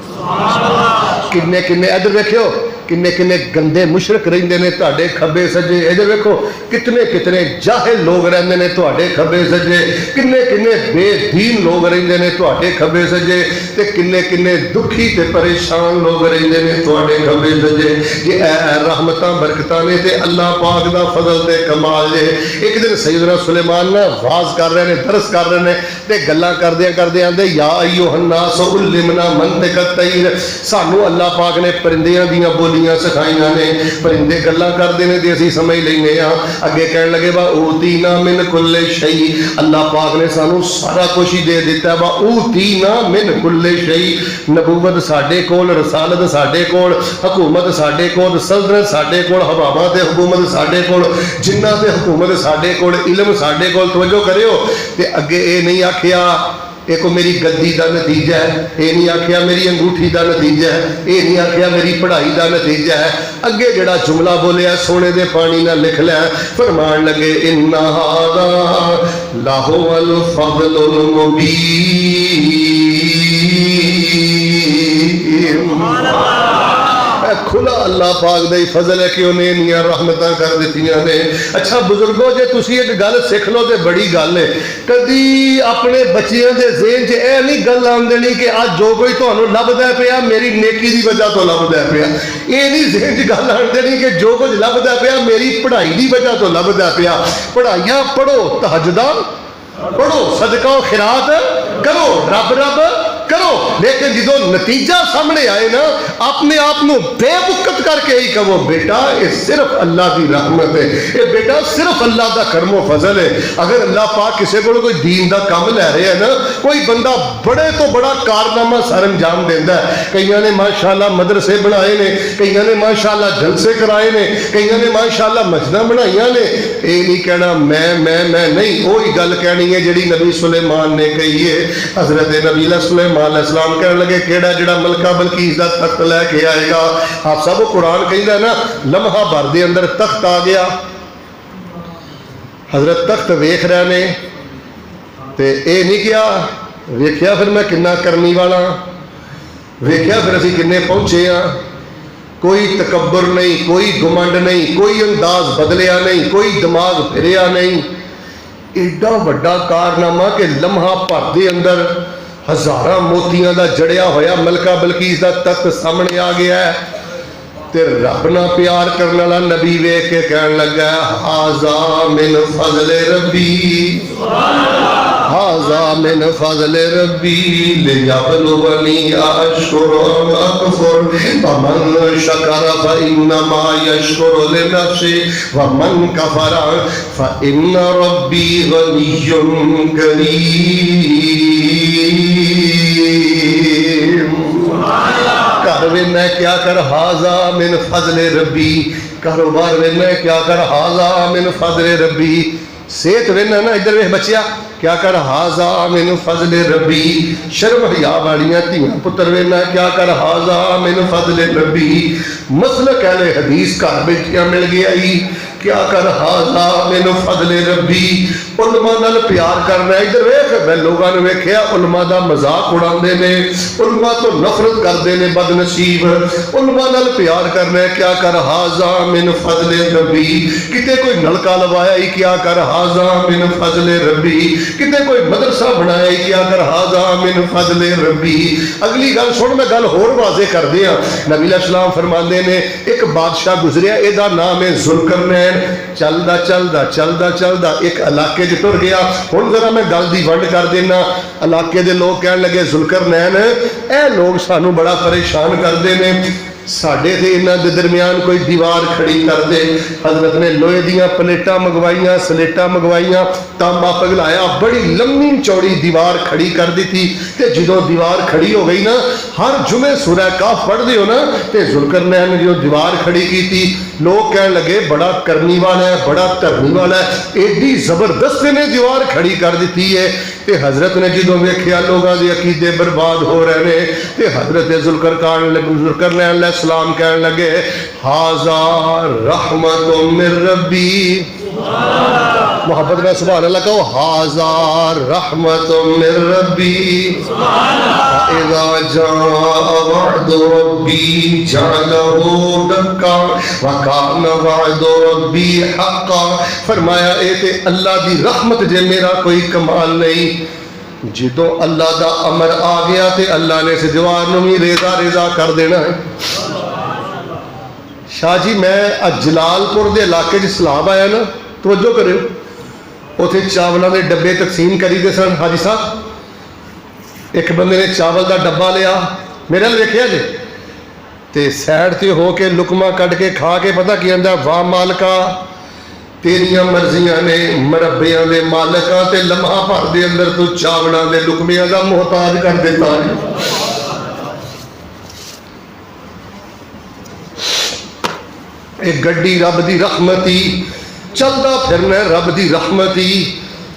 کنے کنے ادھر دیکھو کنے کنے گندے مشرک رہندے نے تہاڈے کھبے سجے، ادھر دیکھو کتنے کتنے جاہل لوگ رہندے نے تہاڈے کھبے سجے، کنے کنے بے دین لوگ رہندے نے تہاڈے کھبے سجے، تے کنے کنے دکھی تے پریشان لوگ رہندے نے تہاڈے کھبے سجے۔ یہ اے رحمتاں برکتاں نے تے اللہ پاک دا فضل تے کمال ہے۔ ایک دن سیدنا سلیمان نا واز کر رہے نے، درس کر رہے نے تے گلاں کردے آندے یا ایھا الناس علمنا منطق الطیر۔ سانو اللہ پاک نے پرندیاں دیاں بولیاں سکھائیاں نے، پرندے گلاں کردے نے تے اسی سمجھ لینے ہاں۔ اگے کہن لگے وا اوتینا من کل شیء، اللہ پاک نے سانو سارا کچھ ہی دے دیتا ہے۔ وا اوتینا من کل شیء، نبوت ساڈے کول، رسالت ساڈے کول، حکومت ساڈے کول، سلطنت ساڈے کول، حکومت تے حکومت ساڈے کول، جنہ تے حکومت ساڈے کول، علم ساڈے کول۔ توجہ کریو تے اگے اے نہیں آکھیا ایک میری گدی دا نتیجہ ہے، اے نہیں آکھیا میری انگوٹھی دا نتیجہ ہے، اے نہیں آکھیا میری پڑھائی دا نتیجہ ہے۔ اگے جڑا جملہ بولیا سونے دے پانی نہ لکھ لیا، فرمان لگے ان ھذا لہو الفضل المبین۔ کھلا اللہ پاک دے فضل ہے کہ انہیں انیاں رحمتاں کر دیتیاں نے۔ اچھا بزرگو جے تسی ایک گل سکھ لو تے بڑی گل ہے، کدی اپنے بچیاں دے ذہن چ اے نہیں گل آن دینی کہ آج جو کوئی تانوں لبدا پیا میری نیکی دی وجہ تو لبدا پیا۔ اے نہیں ذہن چ گل آن دینی کہ جو کچھ لبدا پیا میری پڑھائی دی وجہ تو لبدا پیا۔ پڑھائیاں پڑھو، تہجداں پڑھو، صدقہ و خیرات کرو، رب رب کرو، لیکن جدو نتیجہ سامنے آئے نا اپنے آپ نو بے وقت کر کے ہی کہو بیٹا یہ صرف اللہ کی رحمت ہے، یہ بیٹا صرف اللہ دا کرم و فضل ہے۔ اگر اللہ پاک کسی کو کوئی دین دا کام لے رہے ہیں نا، کوئی بندہ بڑے تو بڑا کارنامہ سر انجام دینا ہے۔ کئیاں نے ماشاءاللہ مدرسے بنائے نے، کئیاں نے ماشاءاللہ جلسے کرائے نے، کئیاں نے ماشاءاللہ مسجداں بنائیاں نے۔ اے نہیں کہنا میں نہیں، وہی گل کہنی ہے جڑی نبی سلیمان نے کہی ہے۔ حضرت نبی سلیمان علیہ السلام کہنے لگے کیڑا جڑا ملکہ بلقیس دا تخت لے کے آئے گا؟ آپ سب قرآن کہندا ہے نا لمحہ بھر دے اندر تخت آ گیا۔ حضرت تخت ویکھ رہے نے تے اے نہیں کیا ویکھیا پھر میں کنا کرنی والا، ویکھیا پھر اسی کنے پہنچے ہاں۔ کوئی تکبر نہیں، کوئی گمنڈ نہیں، کوئی انداز بدلیا نہیں، کوئی دماغ پھریا نہیں۔ ایڈا وڈا کارنامہ کہ لمحہ بھر دے اندر ہزاراں موتیاں دا جڑیا ہویا ملکہ بلقیس دا تخت سامنے آ گیا ہے۔ تے رب نہ پیار کرنے والا نبی ویکھ کے کہن لگا ھذا من فضل ربی ھذا من فضل ربی لیبلونی اشکر ام اکفر فمن شکر فانما یشکر لنفسه ومن کفر فان ربی غنی کریم. گھر میں کیا کر ھذا من فضل ربی, کاروبار میں کیا کر ھذا من فضل ربی, صحت وینا نا ادھر ویکھ بچیا کیا کر ھذا من فضل ربی, شرم حیا والیاں دھیاں پتر وینا کیا کر ھذا من فضل ربی, مسلک اہل حدیث گھر بیٹھیاں مل گیا ہی کیا کر ھذا من فضل ربی. علماء نال پیار کرنا, ادھر ویکھ میں لوگاں نے ویکھیا علماء دا مذاق اڑاندے نے, علماء تو نفرت کردے نے بد نصیب, علماء نال پیار کرنا ہے کیا کر ھذا من فضل ربی. کتے کوئی نلکا لوایا ہی کیا کر ھذا من فضل ربی, کتے کوئی مدرسہ بنایا ہی کیا کر ھذا من فضل ربی. اگلی گل سن, میں گل ہور واضح کر دیاں. نبی علیہ السلام فرماندے نے ایک بادشاہ گزریا, ایدا نام ہے ذوالقرنین. چلدا چلدا چلدا چلدا ایک علاقے چ ٹر گیا. ہن ذرا میں گل دی ونڈ کر دینا. علاقے دے لوگ کہن لگے ذوالقرنین اے لوگ سانو بڑا پریشان کردے نے, ساڈے تے انہاں دے درمیان کوئی دیوار کھڑی کر دے. حضرت نے لوہے دیاں پلیٹاں منگوائیاں, سلیٹاں منگوائیاں, تانبا پگھلایا, بڑی لمبی چوڑی دیوار کھڑی کر دیتی. تے جدوں دیوار کھڑی ہو گئی نا, ہر جمعے سورہ کہف پڑھ دیو نا, تے ذوالقرنین نے جو دیوار کھڑی کی تھی لوگ کہن لگے بڑا کرنی والا ہے, بڑا دھرمی والا ہے, ایڈی زبردست نے دیوار کھڑی کر دیتی ہے. تے حضرت نے جدوں ویکھیا لوگاں دے عقیدے برباد ہو رہے نے, تے حضرت ذوالقرنین علیہ السلام کہنے لگے ھذا رحمت من ربی. محبت میں سبحان اللہ کہو, ھذا رحمت من ربی. فَإِذَا جَاءَ وَعْدُ رَبِّي جَعَلَهُ دَكًّا وَكَانَ وَعْدُ رَبِّي حَقًّا. فرمایا اے تے اللہ دی رحمت جے میرا کوئی کمال نہیں. جدوں اللہ دا امر آ گیا تے اللہ نے اس دیوار نوں بھی ریزہ ریزہ کر دینا ہے. شاہ جی میں جلال پور دے علاقے چ سیلاب آیا نا, توجہ کرو, اوتھے چاولاں دے ڈبے تقسیم کری دے سن. حاجی صاحب ایک بندے نے چاول دا ڈبا لیا, میرے نال ویکھیا جے, تے سیڈ تے ہو کے لقمہ کٹ کے کھا کے پتہ کی آندا واہ مالکا تیریاں مرضیاں نے, مربیاں دے مالکاں, تے لمحہ بھر دے اندر تو چاولاں دے لقمیاں دا محتاج کر دیتا ہے. ایک گڈی رب دی رحمتی, چلدا پھرنا رب دی رحمتی.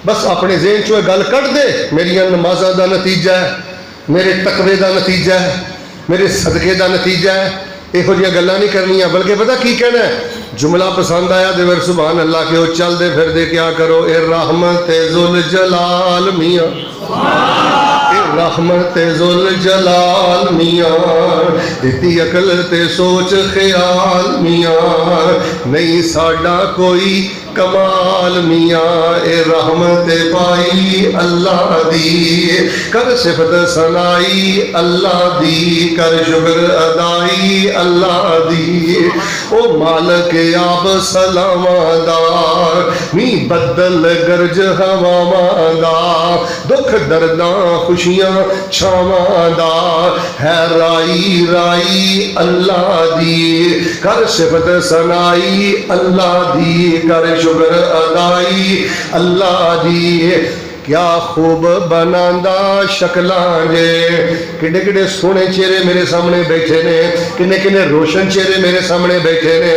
بس اپنے ذہن چوں گل کٹ دے, میریاں نمازاں دا نتیجہ ہے, میرے تقوی دا نتیجہ ہے, میرے صدقے دا نتیجہ ہے. یہو جہاں گلاں نہیں کرنیاں, بلکہ پتہ کی کہنا ہے, جملہ پسند آیا دے ور سبحان اللہ کہ وہ چل دے پھر دے کیا کرو, اے رحمت ذوالجلال میاں, اے رحمت ذوالجلال میاں, دیتی عقل تے سوچ خیال میاں, نہیں ساڈا کوئی کمال میاں, اے رحمت پائی اللہ دی, کر صفت ثنائی اللہ دی, کر شکر ادائی اللہ دی. او مالک آپ سلاماں دا, می بدل گرج ہواواں دا, دکھ درداں خوشیاں چھاواں دا, ہے رائی رائی اللہ دی, کر صفت ثنائی اللہ دی, کر شکر ادائی اللہ دی. کیا خوب بناندا شکلاں جے, کنے کنے سونے چہرے میرے سامنے بیٹھے نے, کنے کنے روشن چہرے میرے سامنے بیٹھے نے.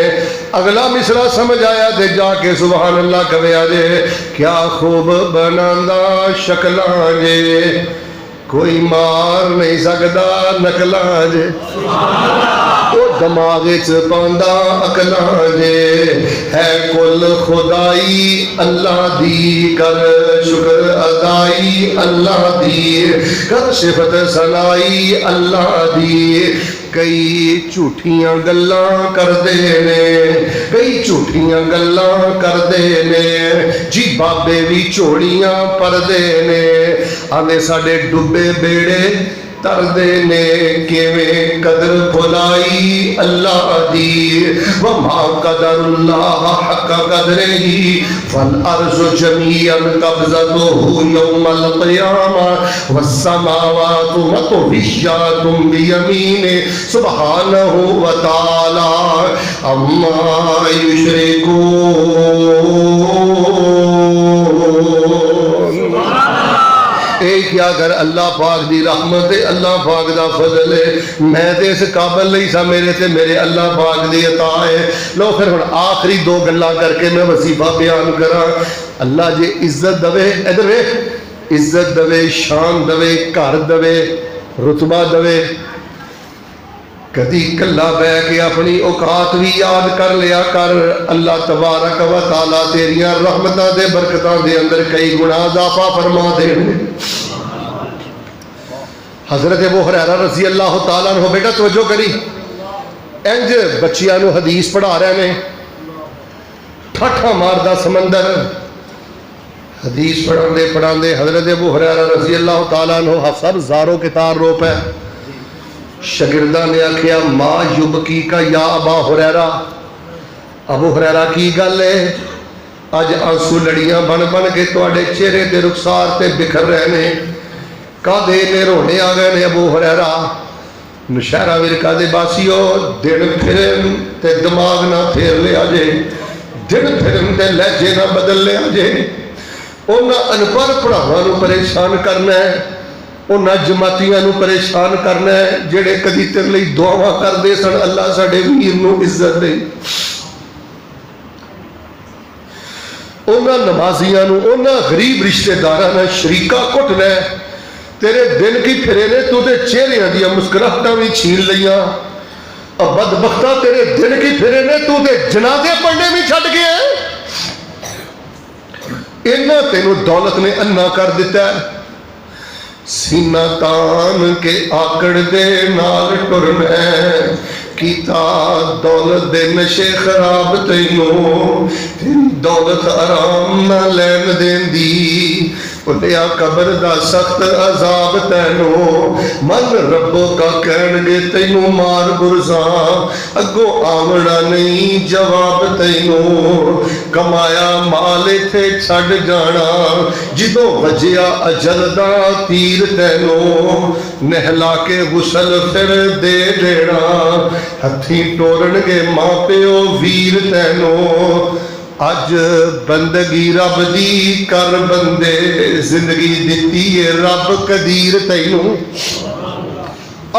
اگلا مصرع سمجھ آیا تے جا کے سبحان اللہ کہیا جے, کیا خوب بناندا شکلاں جے, کوئی مار نہیں سکدا نقلاں جے, او دماغ چ پاندا عقلاں جے, ہے کل خدائی اللہ دی, کر شکر ادائی اللہ دی, کر صفت ثنائی اللہ دی. کئی جھوٹیاں گلاں کردے نے, کئی جھوٹیاں گلاں کردے نے, جی بابے بھی چوڑیاں پردے نے, آندے ساڈے ڈبے بیڑے تردے نے کیویں قدر بھلائی اللہ دی وما قدر اللہ حق قدرہ فالارض جميعا قبضته يوم القيامة والسماوات مطويات بيمينه سبحانه وتعالى عما يشركون۔ ایک کیا اگر اللہ پاک دی رحمت ہے، اللہ پاک دا فضل ہے، میں تے اس قابل نہیں سا، میرے تے میرے اللہ پاک دی عطا ہے۔ لو پھر ہن آخری دو گلاں کر کے میں وظیفہ بیان کراں۔ اللہ جے عزت دوے، ادھر ویکھ، عزت دوے، شان دوے، گھر دوے، رتبہ دوے، کدی کلا بہ کے اپنی اوقات بھی یاد کر لیا کر، اللہ تبارک و تعالی تیریاں رحمتاں دے برکتاں دے اندر کئی گنا اضافہ فرما دین۔ حضرت ابو ہریرہ رضی اللہ تعالیٰ عنہ، بیٹا توجہ کری، انج بچیاں نو حدیث پڑھا رہے نے، ٹھٹھا ماردا سمندر، حدیث پڑھان دے حضرت ابو ہریرہ رضی اللہ تعالیٰ عنہ حفصہ زاروں کے تار رو پہ، شاگردہ نے آکھیا ما یبکی کا یا ابا ہریرہ، ابو ہریرہ کی گل ہے اج آنسو لڑیاں بن بن کے تواڈے چہرے تے رخسار تے بکھر رہے نے، کادے نے رونے آ گئے نے ابو ہریرہ؟ نشہرہ ورکا دے باسیو، دن پھرن تے دماغ نہ پھیر لیا جے، دن پھرن تے لہجے نہ بدل لیا جے، انہاں انپڑھ پڑھاواں نو پریشان کرنا ہے، انہاں جماعتیاں نو پریشان کرنا ہے جڑے کدی تیرے لئی دعاواں کر دے سن اللہ ساڈے ویر نو عزت دے، انہاں نمازیاں نو، انہاں غریب رشتہ داراں نال شریکا کٹنا ہے، تیرے دن کی پھرے نے تو تے چہریاں دیاں مسکراہٹاں بھی چھین لیاں، اور بدبختہ تیرے دن کی پھرے نے تو تے جنازے پڑھنے بھی چھڈ گیا ہے، انہاں تینوں دولت نے انا کر دیتا ہے، سینہ تان کے آکڑ دے نال ٹرنا کیتا دولت دے نشے خراب تینوں، تیری دولت آرام نہ لین دین دی، لیا قبر دا سخت عذاب تینوں، من ربو کا کہن گے تینوں مار برزاں، اگو آمڑا نہیں جواب تینوں، کمایا مال تھے چھڑ جانا، جدوں وجیا اجل دا تیر تینوں، نہلا کے غسل پھر دے دینا، ہتھی ٹورن گے ماں پیو ویر تینوں، اج بندگی رب دی کر بندے، زندگی دیتی ہے رب قدیر تینوں،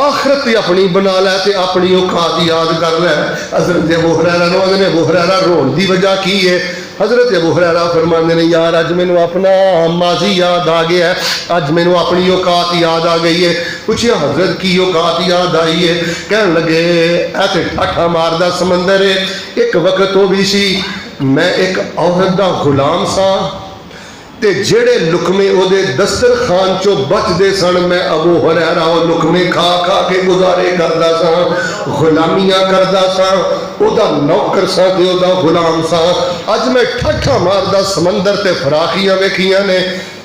آخرت اپنی بنا لے تے اپنی اوقات یاد کر لے۔ حضرت ابو ہریرہ نو آندے نے ابو ہریرہ رون دی وجہ کی ہے؟ حضرت ابو ہریرہ فرماندے نے یار اج مینوں اپنا ماضی یاد آ گیا ہے، اج مینوں اپنی اوقات یاد آ گئی ہے۔ پوچھیا حضرت کی اوقات یاد آئی ہے؟ کہن لگے اے تے ٹھٹھا ماردا سمندر ہے، ایک وقت وہ بھی سی میں ایک عورت دا غلام سا تے جڑے لقمے او دے دسترخوان چو بچ دے سن میں ابو ہریرہ او لقمے کھا کھا کے گزارے کردا سا، غلامیاں کردا سا، او دا نوکر سا تے او دا غلام سا۔ اج میں ٹھٹھا ماردا سمندر تے فراخیاں ویکھیاں نے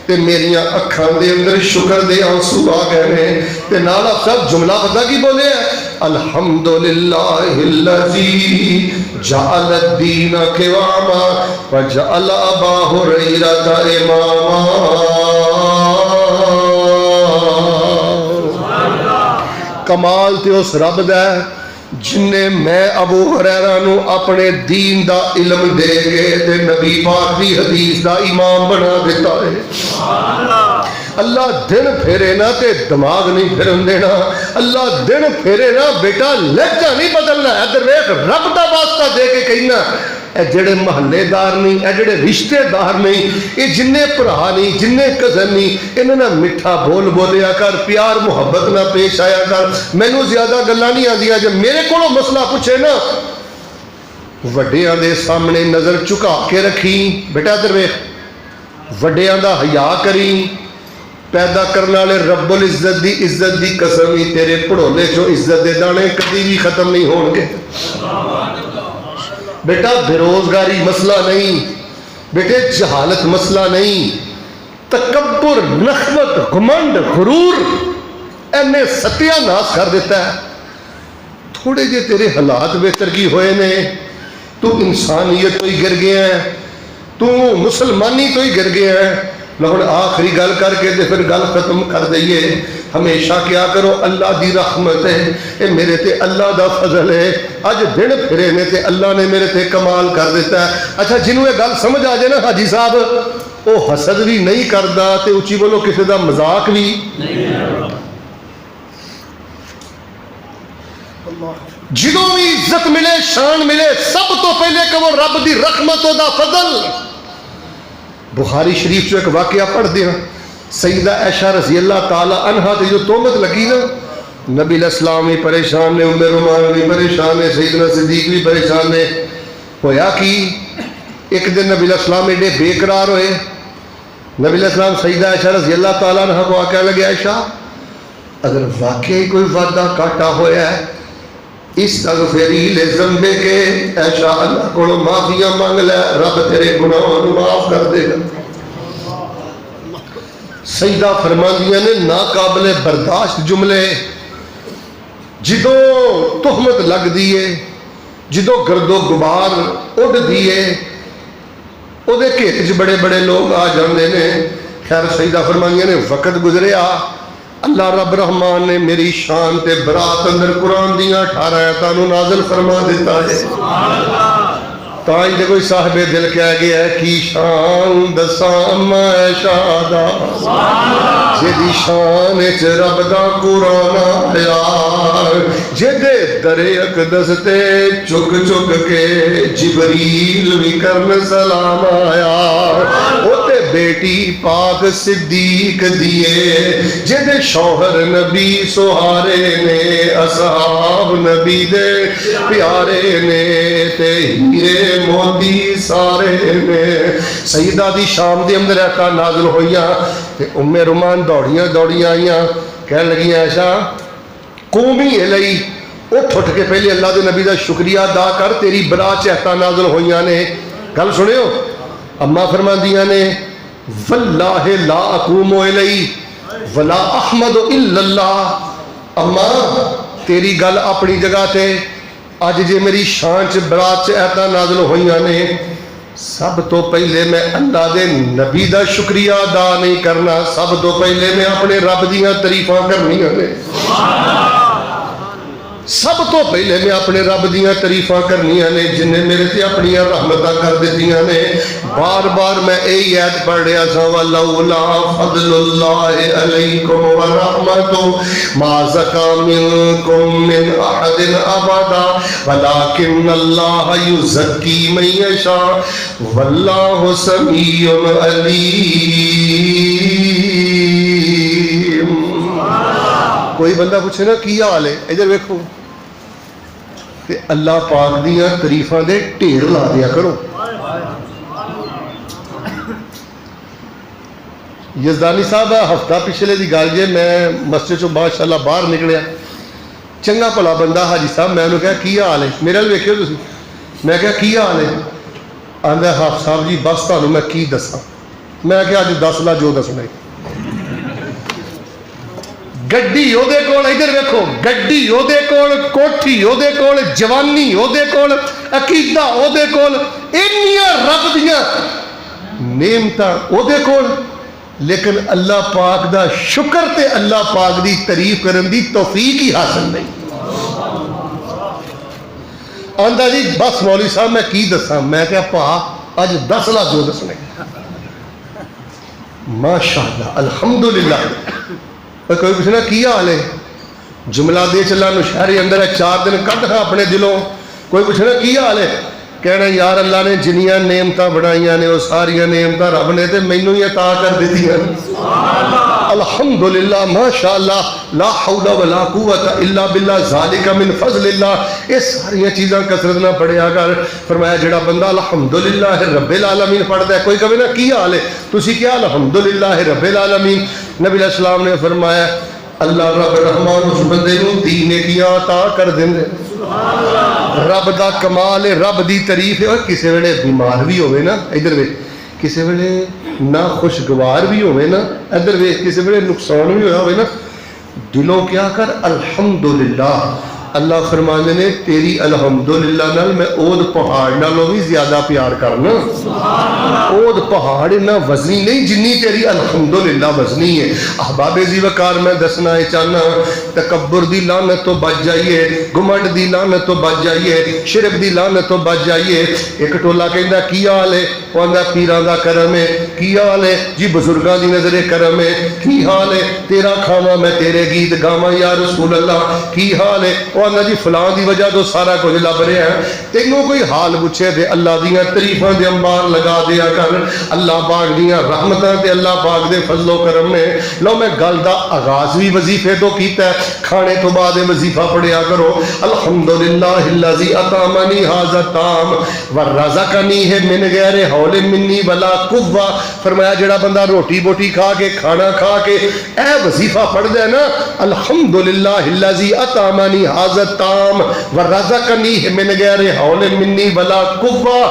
تے میریاں اکھاں دے اندر شکر دے آنسو آ گئے نے، تے نالا سب جملہ پتہ کی بولے ہے؟ الحمدللہ الذی جعل الدین قواما وجعل ابا ہریرہ اماما۔ کمال تے اس رب دا ہے جن نے میں ابو ہریرہ نو اپنے دین دا علم دے کے تے نبی پاک دی حدیث دا امام بنا دیتا ہے۔ اللہ دن پھیرے نا تے دماغ نہیں پھرن دینا، اللہ دن پھیرے نا بیٹا لہجہ نہیں بدلنا، ادھر ویکھ رب دا واسطہ دے کے کہنا اے جڑے محلے دار نہیں، اے جڑے رشتے دار نہیں، اے جننے بھرا نہیں، جننے کزن نہیں، انہاں نہ میٹھا بول بولیا کر، پیار محبت نہ پیش آیا کر۔ مینوں زیادہ گلاں نہیں آندیاں، جب میرے کولوں مسئلہ پوچھے نا وڈیاں دے سامنے نظر چکا کے رکھی، بیٹا ادھر ویکھ وڈیاں دا حیا کری، پیدا کرنے والے رب العزت دی عزت دی قسم ہی تیرے پڑھولے جو عزت دے دانے کبھی بھی ختم نہیں ہون گے۔ بیٹا بے روزگاری مسئلہ نہیں، بیٹے جہالت مسئلہ نہیں، تکبر، نخوت، گھمنڈ، غرور اینے ستیا ناس کر دیتا ہے. تھوڑے جے تیرے حالات بہتر کی ہوئے نے, تو انسانیت تو ہی گر گیا ہے, تو مسلمانی تو ہی گر گیا ہے. لیکن آخری گل کر کے دے پھر گل ختم کر دئیے. ہمیشہ کیا کرو, اللہ دی رحمت ہے, اے میرے تے اللہ دا فضل ہے, اج دن پھرے نے تے اللہ نے میرے تے کمال کر دیتا ہے. اچھا جنہوں یہ گل سمجھ آ جائے نا حاجی صاحب, وہ حسد بھی نہیں کردا تے اچھی بولو کسی دا مذاق بھی نہیں. جدوں بھی عزت ملے, شان ملے, سب تو پہلے کہ وہ رب دی رحمت دا فضل. بخاری شریف جو ایک واقعہ پڑھ دیا, سیدہ عائشہ رضی اللہ تعالی عنہا تے جو تہمت لگی نا, نبی علیہ السلام بھی پریشان نے, ام رومان بھی پریشان نے, سیدنا صدیق بھی پریشان نے. ہویا کہ ایک دن نبی علیہ السلام ایڈے بے قرار ہوئے. نبی علیہ السلام سیدہ عائشہ رضی اللہ تعالی عنہا کو آ کہنے لگے, عائشہ اگر واقعی کوئی وعدہ کاٹا ہوا ہے, استغفری لذنبے کے, عائشہ اللہ کو معافیاں مانگ لے, رب تیرے گناہوں کو معاف کر دے گا. سیدہ فرماندیاں نے ناقابل برداشت جملے, جدوں تہمت لگ دیے, جدوں گرد و غبار اڑ دیے, او دے گھیٹ چ بڑے بڑے لوگ آ جاندے نے. خیر سیدہ فرماندیاں نے وقت گزریا, اللہ رب رحمان نے میری شان تے برات اندر قرآن دیاں 18 آیاتاں نو نازل فرما دیتا ہے. تاں جے کوئی صاحب دل کہہ گیا ہے کی شان دساں میں شادا, جیدی شان چ رب دا قرآن آیا, جیدے در اقدس تے چک چک کے جبریل بھی کرن سلام آیا. او تے بیٹی پاک صدیق دیے, جیدے شوہر نبی سہارے نے, اصحاب نبی دے پیارے نے, تے ہیرے موتی سارے نے. سیدہ دی شام دی اندر ایتا نازل ہوئیاں تے ام رومان دوڑیاں آئیاں, کہنے لگی عائشہ قومی الی, اٹھ کے پہلے اللہ دے نبی دا شکریہ ادا کر, تیری برات چہتا نازل ہوئیاں نے. گل سنیو, اماں فرماندیاں نے واللہ لا اقوم الی ولا احمد الا اللہ. اماں تیری گل اپنی جگہ تے, آج جے میری شان چ برات چ ایتا نازل ہوئیاں نے, سب تو پہلے میں اللہ دے نبی دا شکریہ ادا نہیں کرنا, سب تو پہلے میں اپنے رب دیاں تعریفاں کرنیاں نے. سب تو پہلے میں اپنے رب دیاں تعریفاں کرنیاں نے, جن نے میرے تے اپنی رحمتاں کر دیتیاں نے. بار بار میں اے آیت پڑھ رہا تھا, وَلَوْلَا فَضْلُ اللَّهِ عَلَيْكُمْ وَرَحْمَتُهُ مَا زَكَىٰ مِنْكُمْ مِنْ أَحَدٍ أَبَدًا وَلَٰكِنَّ اللَّهَ يُزَكِّي مَن يَشَاءُ وَاللَّهُ سَمِيعٌ عَلِيمٌ. کوئی بندہ پوچھے نا کی حال ہے, ادھر ویکھو تے اللہ پاک دیاں تعریفاں دے ڈھیر لا دیا کرو. یزدانی صاحب ہفتہ پچھلے دی گل جے, میں مسجد چوں ماشاءاللہ باہر نکلیا, چنگا بھلا بندہ حاجی صاحب, میں انہوں کہا کی حال ہے, میرے لئے ویکھیو تسی, میں کہا کی حال ہے, آندا حافظ صاحب جی بس تانوں میں کی دساں. میں کہا اج دس لا جو دسنا ہے. گڈی او دے کول, ادھر ویکھو, گڈی او دے کول, کوٹھی او دے کول, جوانی او دے کول, عقیدہ او دے کول, انیاں رب دیاں نعمتاں او دے کول, لیکن اللہ پاک دا شکر تے اللہ پاک دی تعریف کرن دی توفیق ہی حاصل نہیں. آندا جی بس مولوی صاحب میں کی دساں, میں کہا پا اج 10 لا جو دسنے. ماشاءاللہ الحمدللہ. کوئی پوچھنا کی حال ہے, جملہ دے چلا نشہری اندر ہے, 4 دن کٹ ہاں اپنے دلوں. کوئی پوچھنا کی حال ہے, کہنا یار اللہ نے جنیاں نعمتاں بنائیاں نے, وہ ساریاں نعمتاں رب نے تے مینوں ہی عطا کر دیتی ہیں. الحمدللہ ماشاءاللہ لا حول ولا قوت الا باللہ ذالک من فضل اللہ. یہ ساریاں چیزاں کثرت نہ پڑھیا کر. فرمایا جڑا بندہ الحمدللہ رب العالمین پڑھدا ہے, کوئی کہے نا کی حال ہے, تسی کیا الحمدللہ رب العالمین. نبی علیہ السلام نے فرمایا اللہ رب رحمان اس بندے نو دین کی عطا کر دیندے. رب دا کمال ہے, رب دی تعریف ہے. اور کسی ویلے بیمار بھی ہوئے نا, ادھر ویکھ, کسی ویلے نہ خوشگوار بھی ہوئے نا, ادھر ویکھ, کسی ویلے نقصان بھی ہویا ہوئے نا, دلوں کیا کر الحمدللہ. اللہ فرمانے نے تیری الحمدللہ نال میں اود پہاڑ نالوں بھی زیادہ پیار کرنا. اود پہاڑ نہ وزنی نہیں جنی تیری الحمدللہ وزنی ہے. احباب ذی وقار میں دسنا ہے چاہنا تکبر دی لعنت تو بچ جائیے, گمنڈ دی لعنت تو بچ جائیے, شرک دی لعنت تو بچ جائیے. ایک ٹولا کہندا کی حال ہے, وہ آندا پیراں دا کرم ہے. کی حال ہے جی بزرگاں دی نظر کرم ہے. کی حال ہے تیرا کھاواں میں تیرے گیت گاواں یا رسول اللہ. کی حال ہے وہ آندا جی فلاں دی وجہ تو سارا کچھ لب رہا ہے. تینوں کوئی حال پوچھے تے اللہ دیاں تعریفاں دے انبار لگا دیا کر. اللہ پاک دیاں رحمتاں تے اللہ پاک دے فضل و کرم نے. لو میں گل دا آغاز بھی وظیفے تو کیتا ہے, کھانے تو بعد وظیفہ پڑھیا کرو. الحمدللہ الذی اطعمنی ھذا الطعام ورزقنی من غیر حول منی ولا قوہ. فرمایا جڑا بندہ روٹی بوٹی کھا کے کھانا کھا کے اے وظیفہ پڑھدا ہے نا, الحمدللہ الذی اطعمنی ھذا الطعام ورزقنی من غیر حول منی ولا قوہ.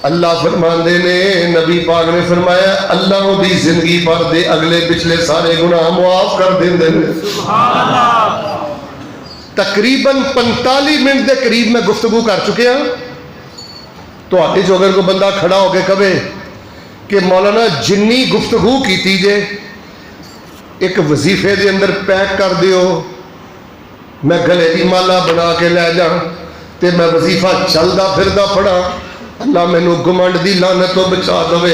اللہ فرماندے نے, نبی پاک نے فرمایا اللہ دی زندگی پر دے اگلے پچھلے سارے گناہ معاف کر دیندے نے. سبحان اللہ. تقریباً 45 منٹ دے قریب میں گفتگو کر چکے ہاں. تو آتے جو اگر کوئی بندہ کھڑا ہو کے کہے کہ مولانا جنی گفتگو کیتی جے ایک وظیفے دے اندر پیک کر دیو, میں گلے دی مالا بنا کے لے جا تے میں وظیفہ چلدا پھردا پڑھا, اللہ مینو گمنڈ دی لعنت تو بچا لوے,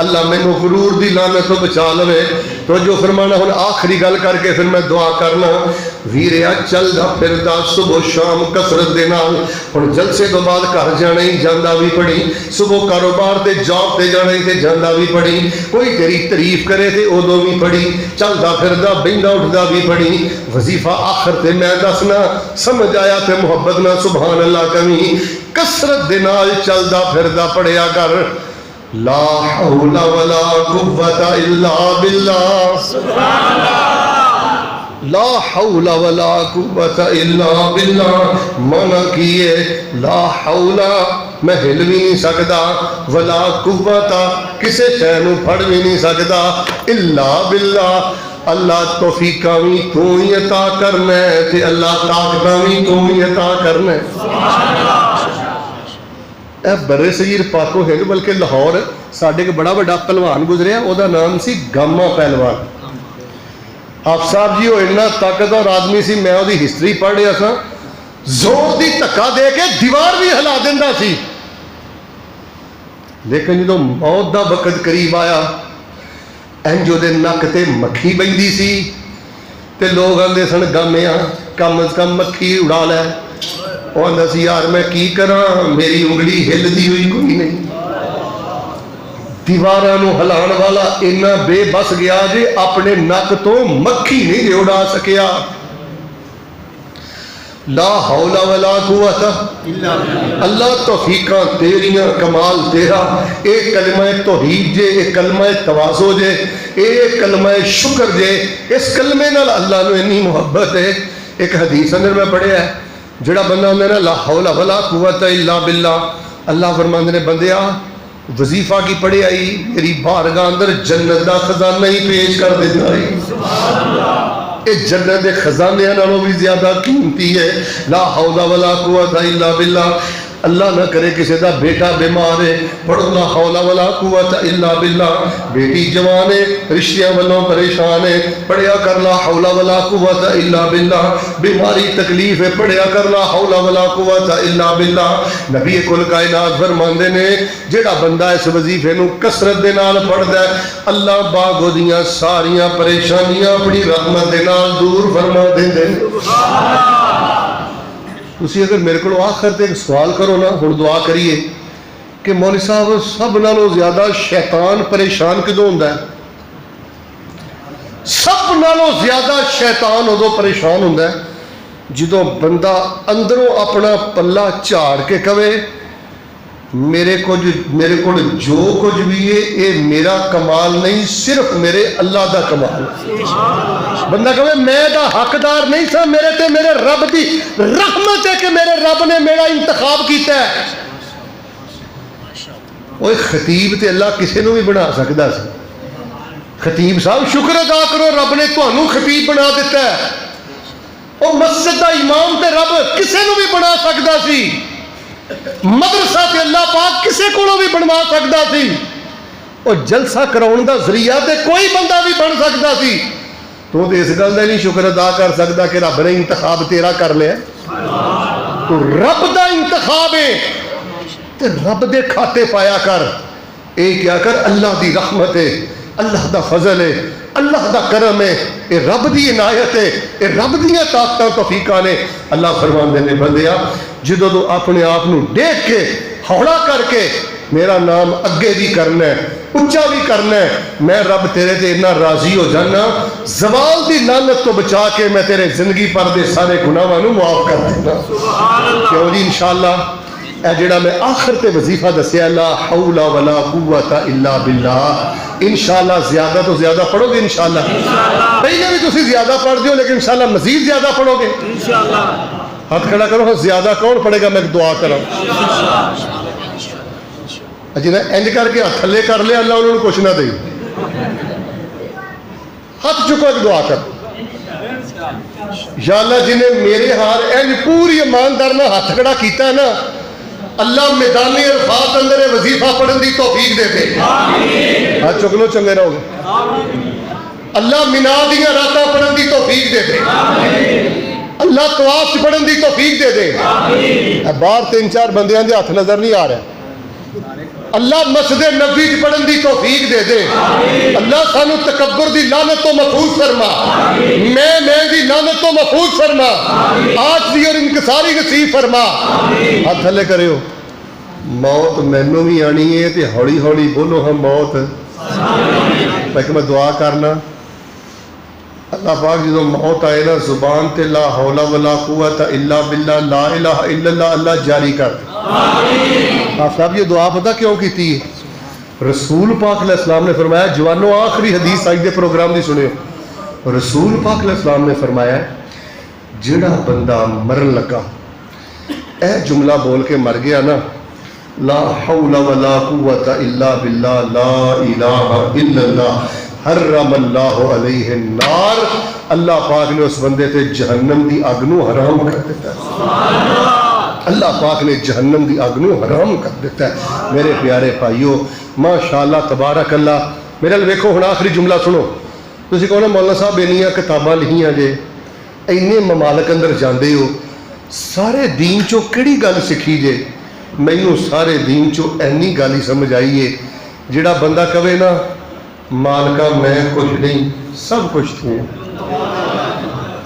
اللہ مینو غرور دی لعنت تو بچا لوے. تو جو فرمانا ہن آخری گل کر کے پھر میں دعا کرنا. ویریا چلدا پھردا صبح شام کثرت دے نال. ہن جلسے تو بعد گھر جانا ہی جاندا بھی پڑھی, صبح کاروبار تے جاب تے جانا ہی تے جاندا بھی پڑھی, کوئی تیری تعریف کرے تے اودوں بھی پڑھی, چلدا پھردا بہندا اٹھدا بھی پڑھی. وظیفہ آخر تے میں دسنا سمجھ آیا تے محبت نہ سبحان اللہ کمی کثرت دے نال چلدا پھردا پڑھیا کر. لا حول ولا قوت الا باللہ. سبحان اللہ. لا حول ولا قوت الا باللہ مانا کیے لا حول میں ہل بھی نہیں سکتا, ولا قوت کسے شے نو پھڑ بھی نہیں سکتا, الا باللہ اللہ توفیقاں بھی تو ہی عطا کرنا ہے تے اللہ طاقتاں بھی تو ہی عطا کرنا ہے. سبحان اللہ. اے برے صغیر پاکو ہند بلکہ لاہور ساڈے ایک بڑا بڑا پہلوان گزریا, او دا نام سی گاما پہلوان. آپ صاحب جی وہ اتنا طاقتور آدمی سی, میں وہ ہسٹری پڑھ رہا سا, زور دی دھکا دے کے دیوار بھی ہلا دیندا سی. لیکن جدوں موت دا وقت قریب آیا انجو دے نک تے مکھی بہندی سی تے لوگ آندے سن گامیا کم از کم مکھی اڑا لے. وہ آندا سی یار میں کی کراں, میری انگلی ہلدی ہوئی کوئی نہیں. دیواراں نو ہلان والا اینا بے بس گیا جے اپنے نک تو مکھی نہیں دے اڑا سکیا. لا حول ولا قوت الا باللہ. اللہ توفیقاں تیریاں کمال تیرا. ایک کلمہ توحید جے, ایک کلمہ تواضع جے, ایک کلمہ شکر جے. اس کلمے نال اللہ نو اتنی محبت ہے. ایک حدیث اندر میں پڑھیا ہے, جڑا بندہ ہوندے نا لا حول ولا قوت الا باللہ, اللہ فرماندے نے بندیا وظیفہ کی پڑھے آئی میری بارگاہ اندر جنت دا خزانہ ہی پیش کر دیتا ہے. سبحان اللہ. اے جنت دے خزانے نالوں بھی زیادہ قیمتی ہے. لا حول ولا قوت الا باللہ. اللہ نہ کرے کسی دا بیٹا بیمار ہے, پڑھو لا حول ولا قوت الا باللہ. بیٹی جوان ہے, رشتیاں والوں پریشان ہے, پڑھیا کر لا حول ولا قوت الا باللہ. بیماری تکلیف ہے, پڑھیا کر لا حول ولا قوت الا باللہ. نبی کل کائنات فرماندے نے جیڑا بندہ اس وظیفے نو کثرت دے نال پڑھدا ہے اللہ باغ دیاں ساریاں پریشانیاں اپنی رحمت دے نال دور فرما دیندے نے. سبحان اللہ. تسی اگر میرے کو آخر تے ایک سوال کرو نا, ہن دعا کریے کہ مولوی صاحب سب نالوں زیادہ شیطان پریشان کدوں ہوندا ہے؟ سب نالوں زیادہ شیطان ادو پریشان ہوندا ہے جدوں بندہ اندروں اپنا پلہ جھاڑ کے کہے میرے کو جو کچھ بھی ہے یہ میرا کمال نہیں, صرف میرے اللہ دا کمال ہے. بندہ کہے میں دا حقدار نہیں سا, میرے تے میرے رب دی رحمت ہے کہ میرے رب نے میرا انتخاب کیتا ہے. وہ خطیب تے اللہ کسے نو بھی بنا سکدا سی, خطیب صاحب شکر ادا کرو رب نے تمہوں خطیب بنا دیتا ہے. وہ مسجد دا امام تے رب کسے نو بھی بنا سکتا سی, مدرسہ تے اللہ پاک کسے کولوں بھی بنوا سکتا سی, اور جلسہ کراؤن دا ذریعہ تے کوئی بندہ بھی بن سکتا سی. تو اس گل دا نہیں شکر ادا کر سکتا کہ رب نے انتخاب تیرا کر لیا. تو رب دا انتخاب ہے تے رب دے کھاتے پایا کر. اے کیا کر, اللہ دی رحمت ہے, اللہ دا فضل ہے, اللہ دا کرم ہے, اے رب دی عنایت ہے, اے رب دیاں طاقتاں توفیقاں نے. اللہ فرماندے نے بندیا جدوں تو اپنے آپ نو دیکھ کے ہولا کر کے میرا نام اگے بھی کرنا ہے, اچا بھی کرنا ہے, میں رب تیرے تے اتنا راضی ہو جانا زوال دی لعنت تو بچا کے میں تیرے زندگی پر دے سارے گناہاں نو معاف کر دینا. کیوں جی انشاءاللہ اے جڑا میں آخر تے وظیفہ دسیا لا حول ولا قوت الا باللہ, انشاءاللہ زیادہ تو زیادہ پڑھو گے انشاءاللہ. پہلے بھی تسی زیادہ پڑھ دیو لیکن انشاءاللہ مزید زیادہ پڑھو گے انشاءاللہ. ہاتھ کھڑا کرو, زیادہ کون پڑھے گا, میں دعا کراں. جنہیں انج کر کے ہاتھ تھلے کر لیا اللہ انہوں نے کچھ نہ دے. ہاتھ چکو ایک دعا کر. یا اللہ جنہیں میرے ہار انج پوری ایماندار نہ ہاتھ کھڑا کیتا ہے نا, اللہ میدان عرفات اندر وظیفہ پڑھن دی توفیق دے دے. ہاتھ چک لو چنگے رہو گے. اللہ مینا دیاں راتاں پڑھن دی توفیق دے دے. اللہ طواف پڑھن دی توفیق دے دے. باہر 3-4 بندیاں دے ہاتھ نظر نہیں آ رہا. اللہ مسجد نبی پڑھن دی توفیق دے دے. اللہ سانو تکبر دی لعنت تو محفوظ فرما, میں دی لعنت تو محفوظ فرما, آج دی اور انکساری نصیب فرما. ہاتھ تھلے کریو. موت مینوں بھی آنی ہے تے ہولی ہولی بولو ہم موت. لیکن میں دعا کرنا اللہ پاک جدو موت آئے نا زبان تے لا حول ولا قوت الا باللہ لا الہ الا اللہ اللہ جاری کر. آپ صاحب یہ دعا پتہ کیوں کیتی ہے؟ رسول پاک علیہ السلام نے فرمایا, جوانوں آخری حدیث آج دے پروگرام دی سنے ہو, رسول پاک علیہ السلام نے فرمایا جڑا بندہ مرن لگا اے جملہ بول کے مر گیا نا, لا حول ولا قوت الا باللہ لا الہ الا اللہ حرم اللہ علیہ النار, اللہ پاک نے اس بندے تے جہنم دی اگ نو حرام کر دیتا ہے. اللہ پاک نے جہنم دی اگ نو حرام کر دیتا ہے. میرے پیارے بھائیو ماشاءاللہ تبارک اللہ. میرے ال ویکھو ہن آخری جملہ سنو. تسی کہو نا مولانا صاحب انیاں کتاباں لکھیاں جے, اینے ممالک اندر جاندے ہو, سارے دین چو کیڑی گل سکھی جے؟ مینوں سارے دین چو اینی گل ہی سمجھ آئی ہے جڑا بندہ کہے نا مالکا میں کچھ نہیں سب کچھ تو.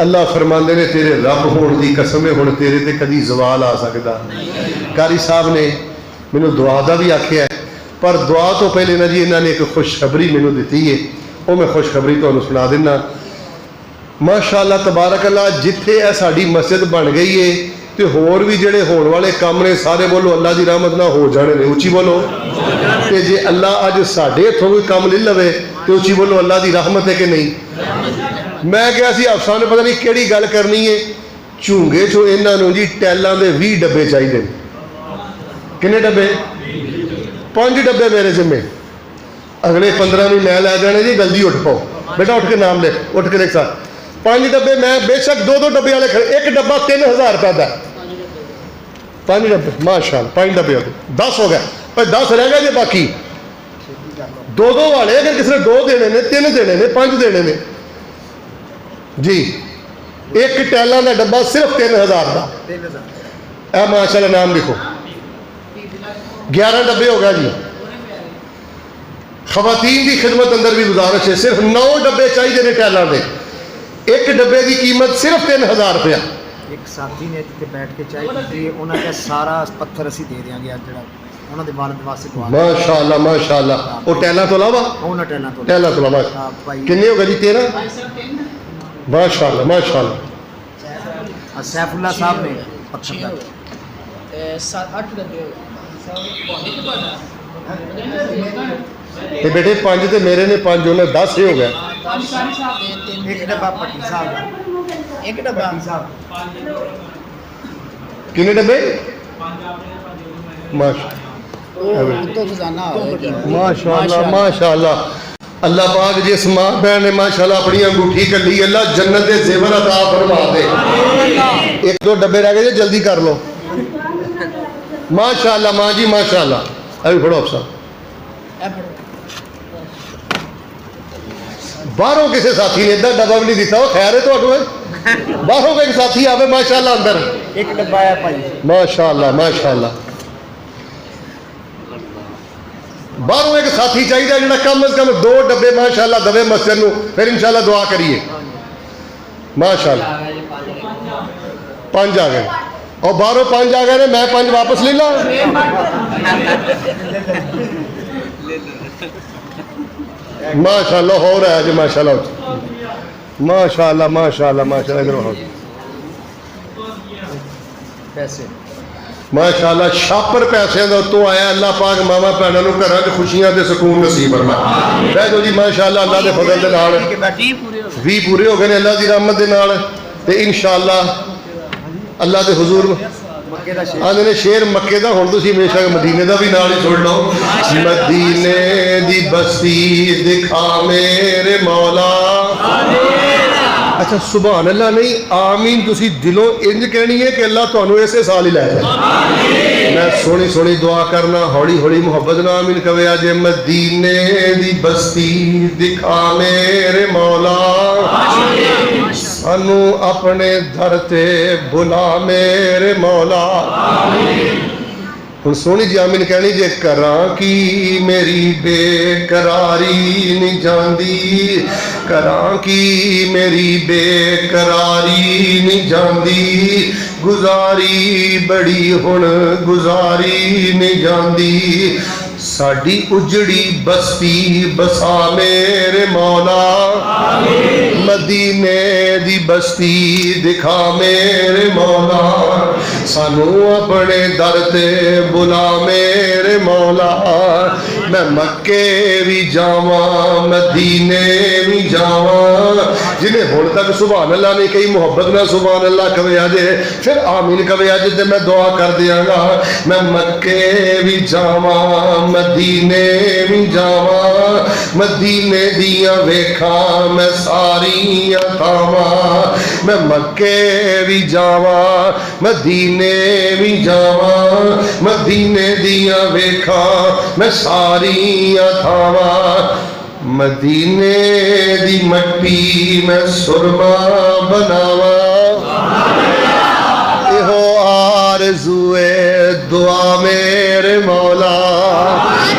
اللہ فرماندے نے تیرے رب ہون دی قسم ہن تیرے تے کدی زوال آ سکدا. قاری صاحب نے مینوں دعا دا بھی آکھیا ہے, پر دعا تو پہلے نا جی انہاں نے ایک خوشخبری مینوں دتی ہے, وہ میں خوشخبری تانوں سنا دینا. ماشاءاللہ تبارک اللہ جتھے اے ساڈی مسجد بن گئی ہے تے ہور بھی جڑے ہون والے کام نے سارے بولو اللہ دی رحمت نہ ہو جانے نے, اچھی بولو. تے جے اللہ اج ساڈے ہتھوں کوئی کام لے لوے تے اچھی بولو اللہ دی رحمت ہے کہ نہیں. میں کہا سی افسان نے پتہ نہیں کیڑی گل کرنی ہے, چونگے چو انہاں نوں جی ٹیلاں دے 20 ڈبے چاہیے. کنے ڈبے؟ 5 ڈبے میرے ذمے, اگلے 15 بھی میں لے جانے جی. جلدی اٹھ پاؤ بیٹا, اٹھ کے نام لے, اٹھ کے ایک ساتھ. 5 ڈبے میں بے شک 2 ڈبے والے کھڑے, ایک ڈبہ 3000 روپے دا. 5 ڈبے ماشاءاللہ 5 ڈبے ہو گئے, 10 ہو گئے. پر 10 رہ گئے جی باقی 2 والے. اگر کسی نے 2 دینے نے, 3 دینے نے, 5 دینے نے جی. ایک ٹیلاں دا ڈبہ صرف 3000 دا. اے ماشاءاللہ نام لکھو. 11 ڈبے ہو گیا جی. خواتین دی خدمت اندر بھی گزارش ہے, صرف 9 ڈبے چاہیے نے ٹیلاں دے. ایک ڈبے دی قیمت صرف 3000 روپیہ. ایک ساتھی نے جتے بیٹھ کے چائے پیتی, انہاں کا سارا پتھر اسی دے دیاں گیا جڑا انہاں دے والد واسطے دعا. ماشاءاللہ ماشاءاللہ. وہ ٹیلاں تو علاوہ انہاں ٹیلاں تو علاوہ کنے ہو گئے جی 13. ماشاءاللہ ماشاءاللہ. سیف اللہ صاحب نے پتھر دا 7-8 ڈبے تے بیٹے 5 تے میرے نے 5 انہیں 10 ہی ہو گیا. ایک ڈبہ پٹی صاحب دا, ایک ڈبہ کنے ڈبے؟ تو خزانہ ماشاءاللہ ماشاءاللہ. اللہ پاک جس ماں بہن نے ماشاءاللہ اپنی انگوٹھی کلی اللہ جنت دے زیور عطا فرما دے. ایک دو ڈبے رہ گئے جی جلدی کر لو. ماشاءاللہ ماں جی ماشاءاللہ. ابھی پڑھو افسر. اے پڑھو. باہروں کسی ساتھی نے ادھر ڈبا بھی نہیں دیتا وہ خیر ہے تو باہروں کا ایک ساتھی آوے ماشاءاللہ اندر. ایک ڈبا ہے بھائی. ماشاءاللہ ماشاءاللہ. باہروں ایک ساتھی چاہیے جڑا کم از کم 2 ڈبے ماشاءاللہ دوے مسجد نو پھر انشاءاللہ دعا کریے. ماشاءاللہ 5 آ گئے اور باہروں 5 آ گئے نے میں 5 واپس لے لا. ماشاءاللہ ہو رہا ہے جی ماشاءاللہ ماشاءاللہ ماشاءاللہ ماشاءاللہ ادھر ہو پیسے ماشاءاللہ شاپر پیسے دا تو آیا. اللہ پاک ماما بہنوں نو گھراں وچ خوشیاں تے سکون نصیب فرمائے. بیٹھ جاؤ جی ماشاءاللہ اللہ دے فضل دے نال 20 پورے ہو گئے نے اللہ دی رحمت دے نال تے انشاءاللہ اللہ دے حضور مکے دا شیر. آندے نے شیر مکے دا ہن تسی ہمیشہ مدینے دا بھی نال ہی سن لو. مدینے دی بستی دکھا میرے مولا. اچھا سبحان اللہ نہیں آمین تسی دلوں انج کہنی ہے کہ اللہ تانوں اسے سال ہی لے جائے. میں سونی سونی دعا کرنا ہولی ہولی محبت نال آمین کہے اج مدینے دی بستی دکھا میرے مولا. سانو اپنے در تے بلا میرے مولا. ہن سونی جی آمین کہنی جے کراں کی میری بے قراری نہیں جاندی. کراں کی میری بے قراری نہیں جاندی. گزاری بڑی ہن گزاری نہیں جاندی. ساڈی اجڑی بستی بسا میرے مولا. مدینے دی بستی دکھا میرے مولا. سانو اپنے در تے بلا میرے مولا. میں مکے بھی جاواں مدینے بھی جاواں. جنہیں ہن تک سبحان اللہ نہیں کہی محبت نہ سبحان اللہ کہے اجے پھر آمین کہے اج تے میں دعا کر دیاں گا. میں مکے بھی جاواں مدینے بھی جاواں. مدینے دیاں ویکھاں میں ساریاں تھاواں. میں مکے بھی جاواں مدینے بھی جاواں. مدینے دیاں ویکھاں میں ساریاں تھاواں. مدینے دی مٹی میں سرما بناواں. ایہو آرزوئے دعا میرے مولا.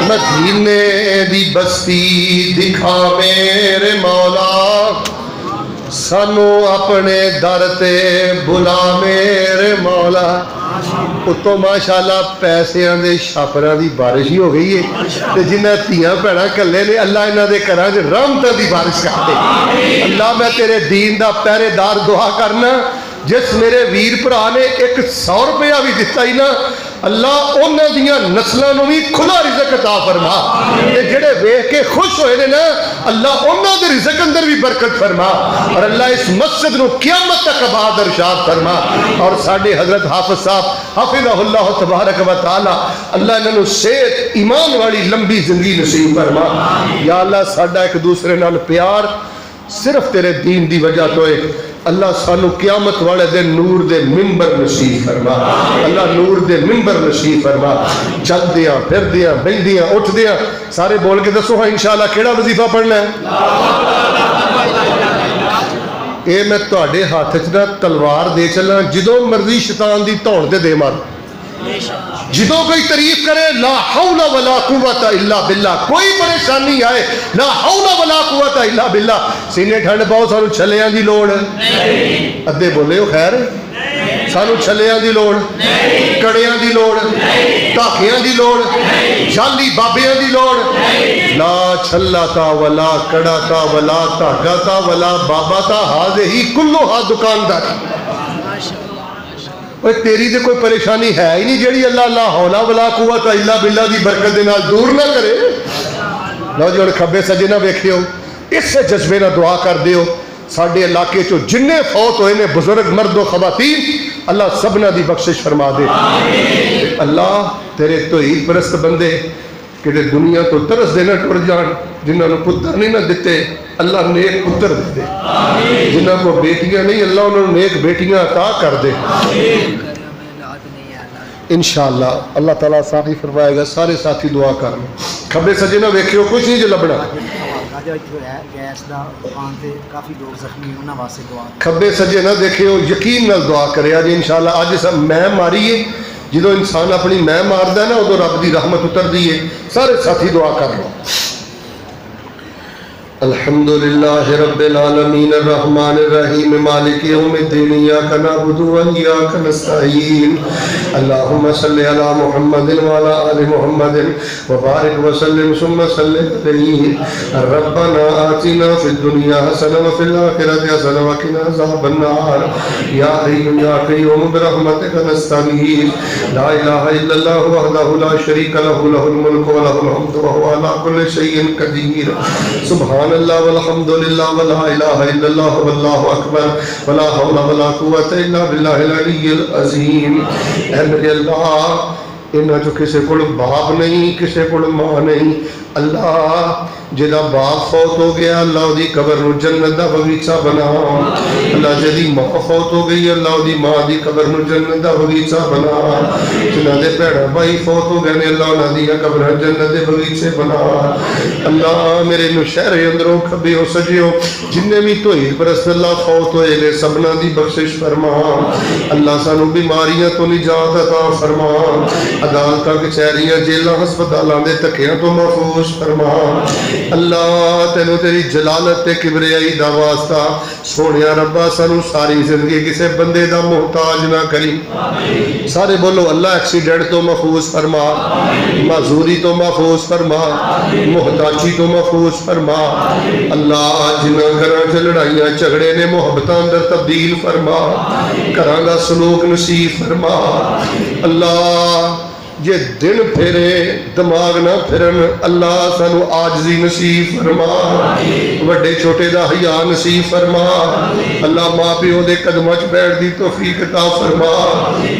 مدینے دی بستی دکھا میرے مولا. سانو اپنے در تے بلا میرے مولا. اتوں ماشاءاللہ پیسیاں دے شاپراں دی بارش ہی ہو گئی ہے تے جنہاں دھیاں بھیڑاں کلے نے اللہ انہاں دے گھراں وچ رحمتاں دی بارش کر دے. اللہ میں تیرے دین دا پہرے دار دعا کرنا جس میرے ویر بھرا نے 100 روپیہ بھی دتا ہی نا اللہ انہاں دیاں نسلاں نوں بھی کھلا رزق عطا فرما. تے جڑے ویکھ کے خوش ہوئے نے نا اللہ انہاں دے رزق اندر بھی برکت فرما. اور اللہ اس مسجد نو قیامت تک آباد ارشاد فرما. اور ساڈے حضرت حافظ صاحب حفظہ اللہ تبارک و تعالی اللہ انہاں نوں صحت ایمان والی لمبی زندگی نصیب فرما. یا اللہ ساڈا ایک دوسرے نال پیار صرف تیرے دین دی وجہ تو ہے. اللہ سانو قیامت والے دن نور دے ممبر نصیب فرما. اللہ نور دے ممبر نصیب فرما. چل دیاں پھر دیاں بہن دیاں اٹھ دیاں سارے بول کے دسو ہاں انشاءاللہ کیڑا وظیفہ پڑھنا ہے. اے میں تواڈے ہاتھ وچ نہ تلوار دے چلاں جدوں مرضی شیطان دی دھون تے دے مار. جدوں کوئی تعریف کرے لا حول ولا قوت الا باللہ. کوئی پریشانی آئے لا حول ولا قوت الا باللہ. سینے ٹھنڈ پاؤ سانو چھلیاں دی لوڑ. ادھے بولے ہو خیر سانو چھلیاں دی لوڑ کڑیاں دی لوڑ ٹاکیاں دی لوڑ جعلی بابیاں دی لوڑ. لا چھلا تا ولا کڑا تا ولا ٹاکا تا ولا بابا تا ہاذ ہی کلو ہا دکاندار. تیری تے کوئی پریشانی ہے ہی نہیں جیڑی اللہ لا حول ولا قوت الا باللہ دی برکت دے نال دور نہ کرے. لو جی ہن کھبے سجے نہ ویکھیو اس جذبے نہ دعا کر دیو. ساڈے علاقے چو جننے فوت ہوئے نے بزرگ مرد و خواتین اللہ سبنا دی بخشش فرما دے. اللہ تیرے توحید پرست بندے کہ دنیا تو ترس دینا ٹر جان جنہوں نے پتر نہیں نہ دیتے اللہ نیک پتر دے دے جنہوں کو بیٹیاں نہیں اللہ انہوں نے نیک بیٹیاں عطا کر دے انشاءاللہ اللہ تعالیٰ ساتھی فرمائے گا سارے ساتھی دعا کر لیں کھبے سجے نہ ویکھیو کچھ نہیں جو لبنا گیس دا دکان تے کافی لوگ زخمی انہاں واسطے دعا کھبے سجے نہ دیکھیو یقین نال دعا کرے آج انشاءاللہ آج سب میں ماری ہے جدو انسان اپنی میں ماردا ہے نا ادو رب دی رحمت اتر دی ہے سارے ساتھی دعا کر لو الحمد للہ رب العالمین الرحمن الرحیم مالک یوم الدین ایاک نعبد و ایاک نستعین اللہم صلی علی محمد وعلی آل محمد وبارک وسلم ثم صلی علیہ ربنا آتنا فی الدنیا حسنہ وفی الآخرۃ حسنہ وقنا عذاب النار یا حی یا قیوم برحمتک نستغیث لا الہ الا اللہ وحدہ لا شریک لہ لہ الملک ولہ الحمد وہو علی کل شیء قدیر سبحان اللہ والحمد للہ ولا الہ الا اللہ واللہ اکبر ولا حول ولا قوت الا باللہ العلی العظیم اے میرے اللہ انہاں جو کسے کول باپ نہیں کسے کول ماں نہیں اللہ جدا باپ فوت ہو گیا اللہ دی قبر نو جنت دا باغیچہ بنا اللہ جدی ماں فوت ہو گئی اللہ دی ماں دی قبر نو جنت دا باغیچہ بنا جنہاں دے بھیڑا بھائی فوت ہو گئے نے اللہ انہاں دی قبر جنت دے باغیچے بنا اللہ میرے نوشہر اندروں کھبے ہو سجیو جننے بھی توحید پرست اللہ فوت ہوئے نے سبنا دی بخشش فرما اللہ سانو بیماریاں تو نجات عطا فرما عدالتاں کچہریاں جیلاں ہسپتالاں دے تکیاں تو محفوظ فرما اللہ تینو تیری جلالت تے کبریائی دا واسطہ سونیا ربا سانو ساری زندگی کسے بندے دا محتاج نہ کری سارے بولو اللہ ایکسیڈنٹ تو محفوظ فرما معذوری تو محفوظ فرما محتاجی تو محفوظ فرما اللہ جنہاں گھراں چ لڑائیاں جھگڑے نے محبتاں اندر تبدیل فرما گھراں دا سلوک نصیب فرما اللہ یہ دن پھرے دماغ نہ پھرن اللہ سانو آجزی نصیب فرما وڈے چھوٹے دا حیا نصیب فرما اللہ ماں پیو دے قدماں چ بیٹھ دی توفیق عطا فرما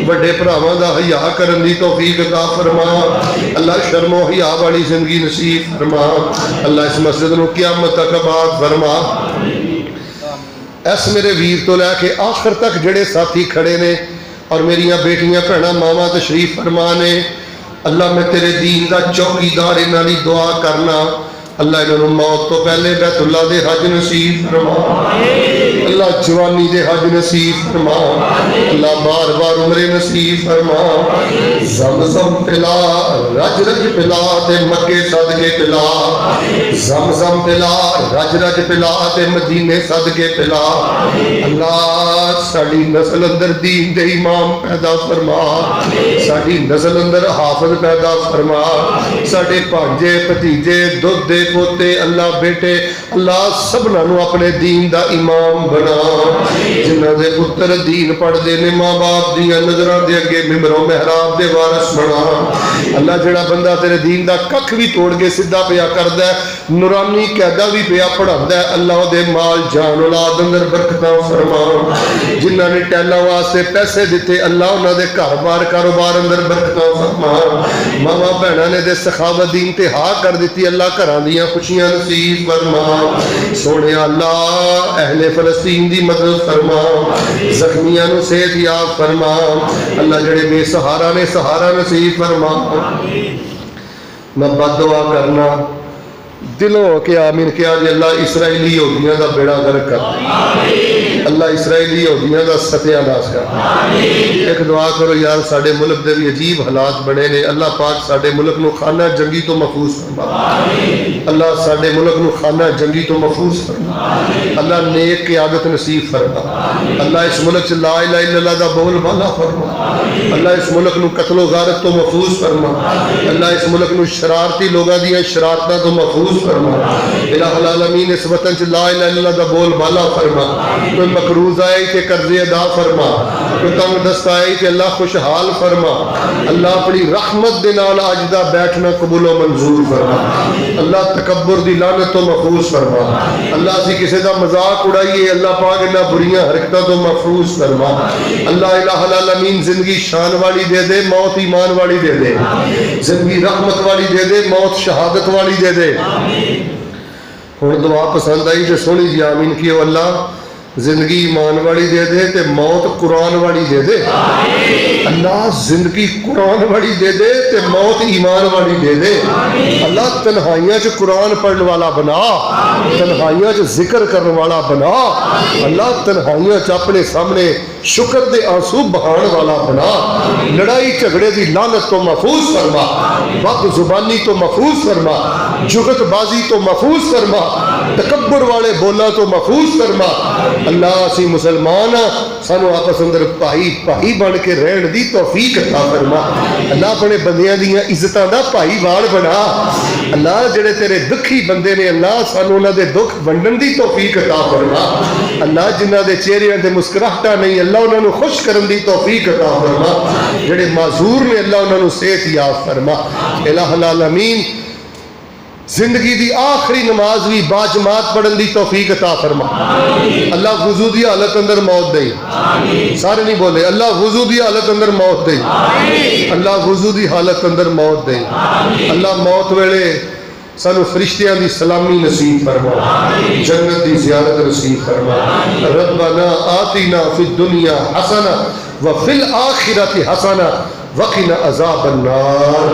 وڈے بھراواں دا حیا کرن دی توفیق عطا فرما اللہ شرم و حیا والی زندگی نصیب فرما اللہ اس مسجد نو قیامت تک آباد فرما اس میرے ویر تو لے کے آخر تک جڑے ساتھی کھڑے نے اور میریاں بیٹیاں بھیڑاں ماما تشریف فرما نے اللہ میں تیرے دین دا چوکیدار انہاں دی دعا کرنا اللہ انہوں موت تو پہلے بیت اللہ دے حج نصیب فرما اللہ جوانی دے حج نصیب فرما اللہ بار بار عمرے نصیب فرما زمزم پلا رج رج پلا تے مکے صدقے پلا زمزم پلا رج رج پلا تے مدینے صدقے پلا اللہ ساڑی نسل اندر دین دے امام پیدا فرما ساڑی نسل اندر حافظ پیدا فرما ساڑے پانجے پتیجے دودھ دے پوتے اللہ بیٹے اللہ سبنا نو اپنے دین دا امام بنا جنہ دے پتر دین پڑھ دے نے ماں باپ دیا نظران دے اگے ممبروں محراب دے وارث بنا اللہ جڑا بندہ تیرے دین دا ککھ بھی توڑ کے سدھا پیا کردہ نورانی قیدہ بھی پیا پڑھا دے اللہ دے مال جان اولاد اندر برکتاں فرما جنہ نے ٹیلا واسطے پیسے دیتے اللہ انہ دے کاروبار کاروبار اندر برکتاں فرما ماما بہنہ نے دے سخاوت دی انتہا کر دیتی اللہ کران دیا خوشیاں نصیب فرما سونے اللہ اہل فلسطین دی مدد فرما زخمیاں نو صحت یاب فرما اللہ جڑے بے سہارا نے سہارا نصیب فرما میں بد دعا کرنا دلوں کے آمین کیا جی اللہ اسرائیلی یہودیاں دا بیڑا غرق کر اللہ اسرائیلی یہودیاں دا ستیہ ناش کر ایک دعا کرو یار ساڑے ملک دے بھی عجیب حالات بڑے نے اللہ پاک ساڑے ملک نو خانہ جنگی تو محفوظ فرما اللہ ساڑے ملک نو خانہ جنگی تو محفوظ فرما اللہ نیک قیادت نصیب فرما اللہ اس ملک سے لا الہ الا اللہ دا بول بالا فرما اللہ اس ملک نو قتل و غارت تو محفوظ فرما اللہ اس ملک نو شرارتی لوگاں دیا شرارتاں تو محفوظ فرما الہ العالمین اس وطن سے لا الہ الا اللہ دا بول بالا فرما کوئی مقروض آئے تے قرضے ادا فرما، کوئی تنگ دست آئے تے اللہ خوشحال فرما، اللہ اپنی رحمت دے نال اج دا بیٹھنا قبول و منظور فرما، اللہ تکبر دی لعنت تو محفوظ فرما، اللہ اسی کسی دا مذاق اڑائیے اللہ پاک انہاں بریاں حرکتاں تو محفوظ فرما، اللہ الہ العالمین زندگی شان والی دے دے، موت ایمان والی دے دے، زندگی رحمت والی دے دے، موت شہادت والی دے دے۔ ہن دعا پسند آئی تے سونی جی آمین کیو، اللہ زندگی ایمان والی دے دے تے موت قرآن والی دے دے، اللہ زندگی قرآن والی دے دے تے موت ایمان والی دے دے، اللہ تنہائیاں چ قرآن پڑھنے والا بنا، تنہائیاں چ ذکر کرنے والا بنا، اللہ تنہائیاں چ اپنے سامنے شکر دے آنسو بہان والا بنا، لڑائی جھگڑے دی لعنت تو محفوظ فرما، بد زبانی تو محفوظ فرما، جگت بازی تو محفوظ فرما، تکبر والے بولا تو محفوظ فرما، اللہ اسی مسلمان سانو آپس اندر بھائی بن کے رہن دی توفیق عطا فرما، اللہ اپنے بندیاں دیاں عزتاں دا بھائی وار بنا، اللہ جڑے تیرے دکھی بندے نے اللہ سانو انہاں دے دکھ ونڈن دی توفیق عطا فرما، اللہ جنہاں دے چہریاں تے مسکراہٹاں نہیں اللہ انہاں نو خوش کرن دی توفیق عطا فرما، جڑے معذور نے اللہ انہاں نو صحت یاب فرما، الہ العالمین زندگی دی آخری نماز بھی باجماعت پڑھن دی توفیق عطا فرما، اللہ وضو دی حالت اندر موت دے، سارے نہیں بولے اللہ وضو دی حالت اندر موت دے، اللہ وضو دی حالت اندر موت دے، اللہ موت ویلے سانو فرشتیاں دی سلامی نصیب فرما، جنت دی زیارت نصیب فرما، ربنا آتنا فی الدنیا حسنہ وفی الآخرۃ حسنہ وقنا عذاب النار،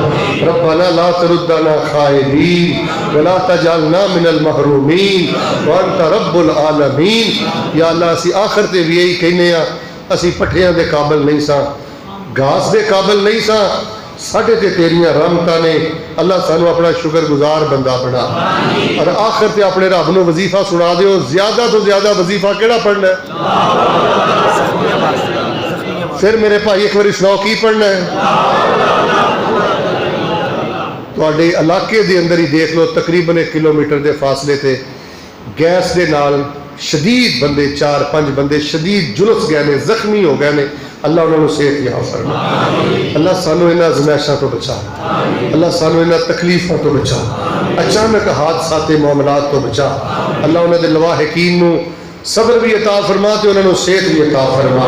ربنا لا تردنا خائبین ولا تجعلنا من المحرومین وانت رب العالمین، یا اللہ اسی آخر تے بھی یہی کہنے ہیں اسی پٹھیاں دے قابل نہیں سا، گھاس دے قابل نہیں سا، ساڈے تے تیریاں رحمتاں نے، اللہ سانو اپنا شکر گزار بندہ بنا، اور آخر تے اپنے رب نو وظیفہ سنا دیو، زیادہ تو زیادہ وظیفہ کیڑا پڑھنا ہے؟ پھر میرے بھائی ایک باری سناؤ کی پڑھنا ہے؟ تواڈے علاقے دے اندر ہی دیکھ لو تقریباً 1 کلومیٹر دے فاصلے تے گیس دے نال شدید بندے 4-5 بندے شدید جلس گئے نے، زخمی ہو گئے نے، اللہ انہوں نے صحت یاب فرما، اللہ سانو انہاں ازمائشاں تو بچا، اللہ سانو انہاں تکلیفاں تو بچا، اچانک حادثات معاملات تو بچا، اللہ انہاں دے لواحقین نو صبر بھی عطا فرما تے انہوں نے صحت بھی عطا فرما،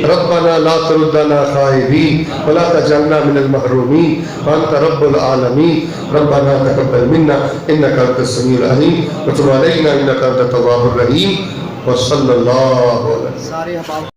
ربنا لا تردنا خائبین ولا تجعلنا من المحرومین وانت رب العالمین، ربنا تقبل منا انک انت السمیع العلیم وتب علینا انک انت التواب الرحیم وصلی اللہ علیہ وسلم۔ سارے احباب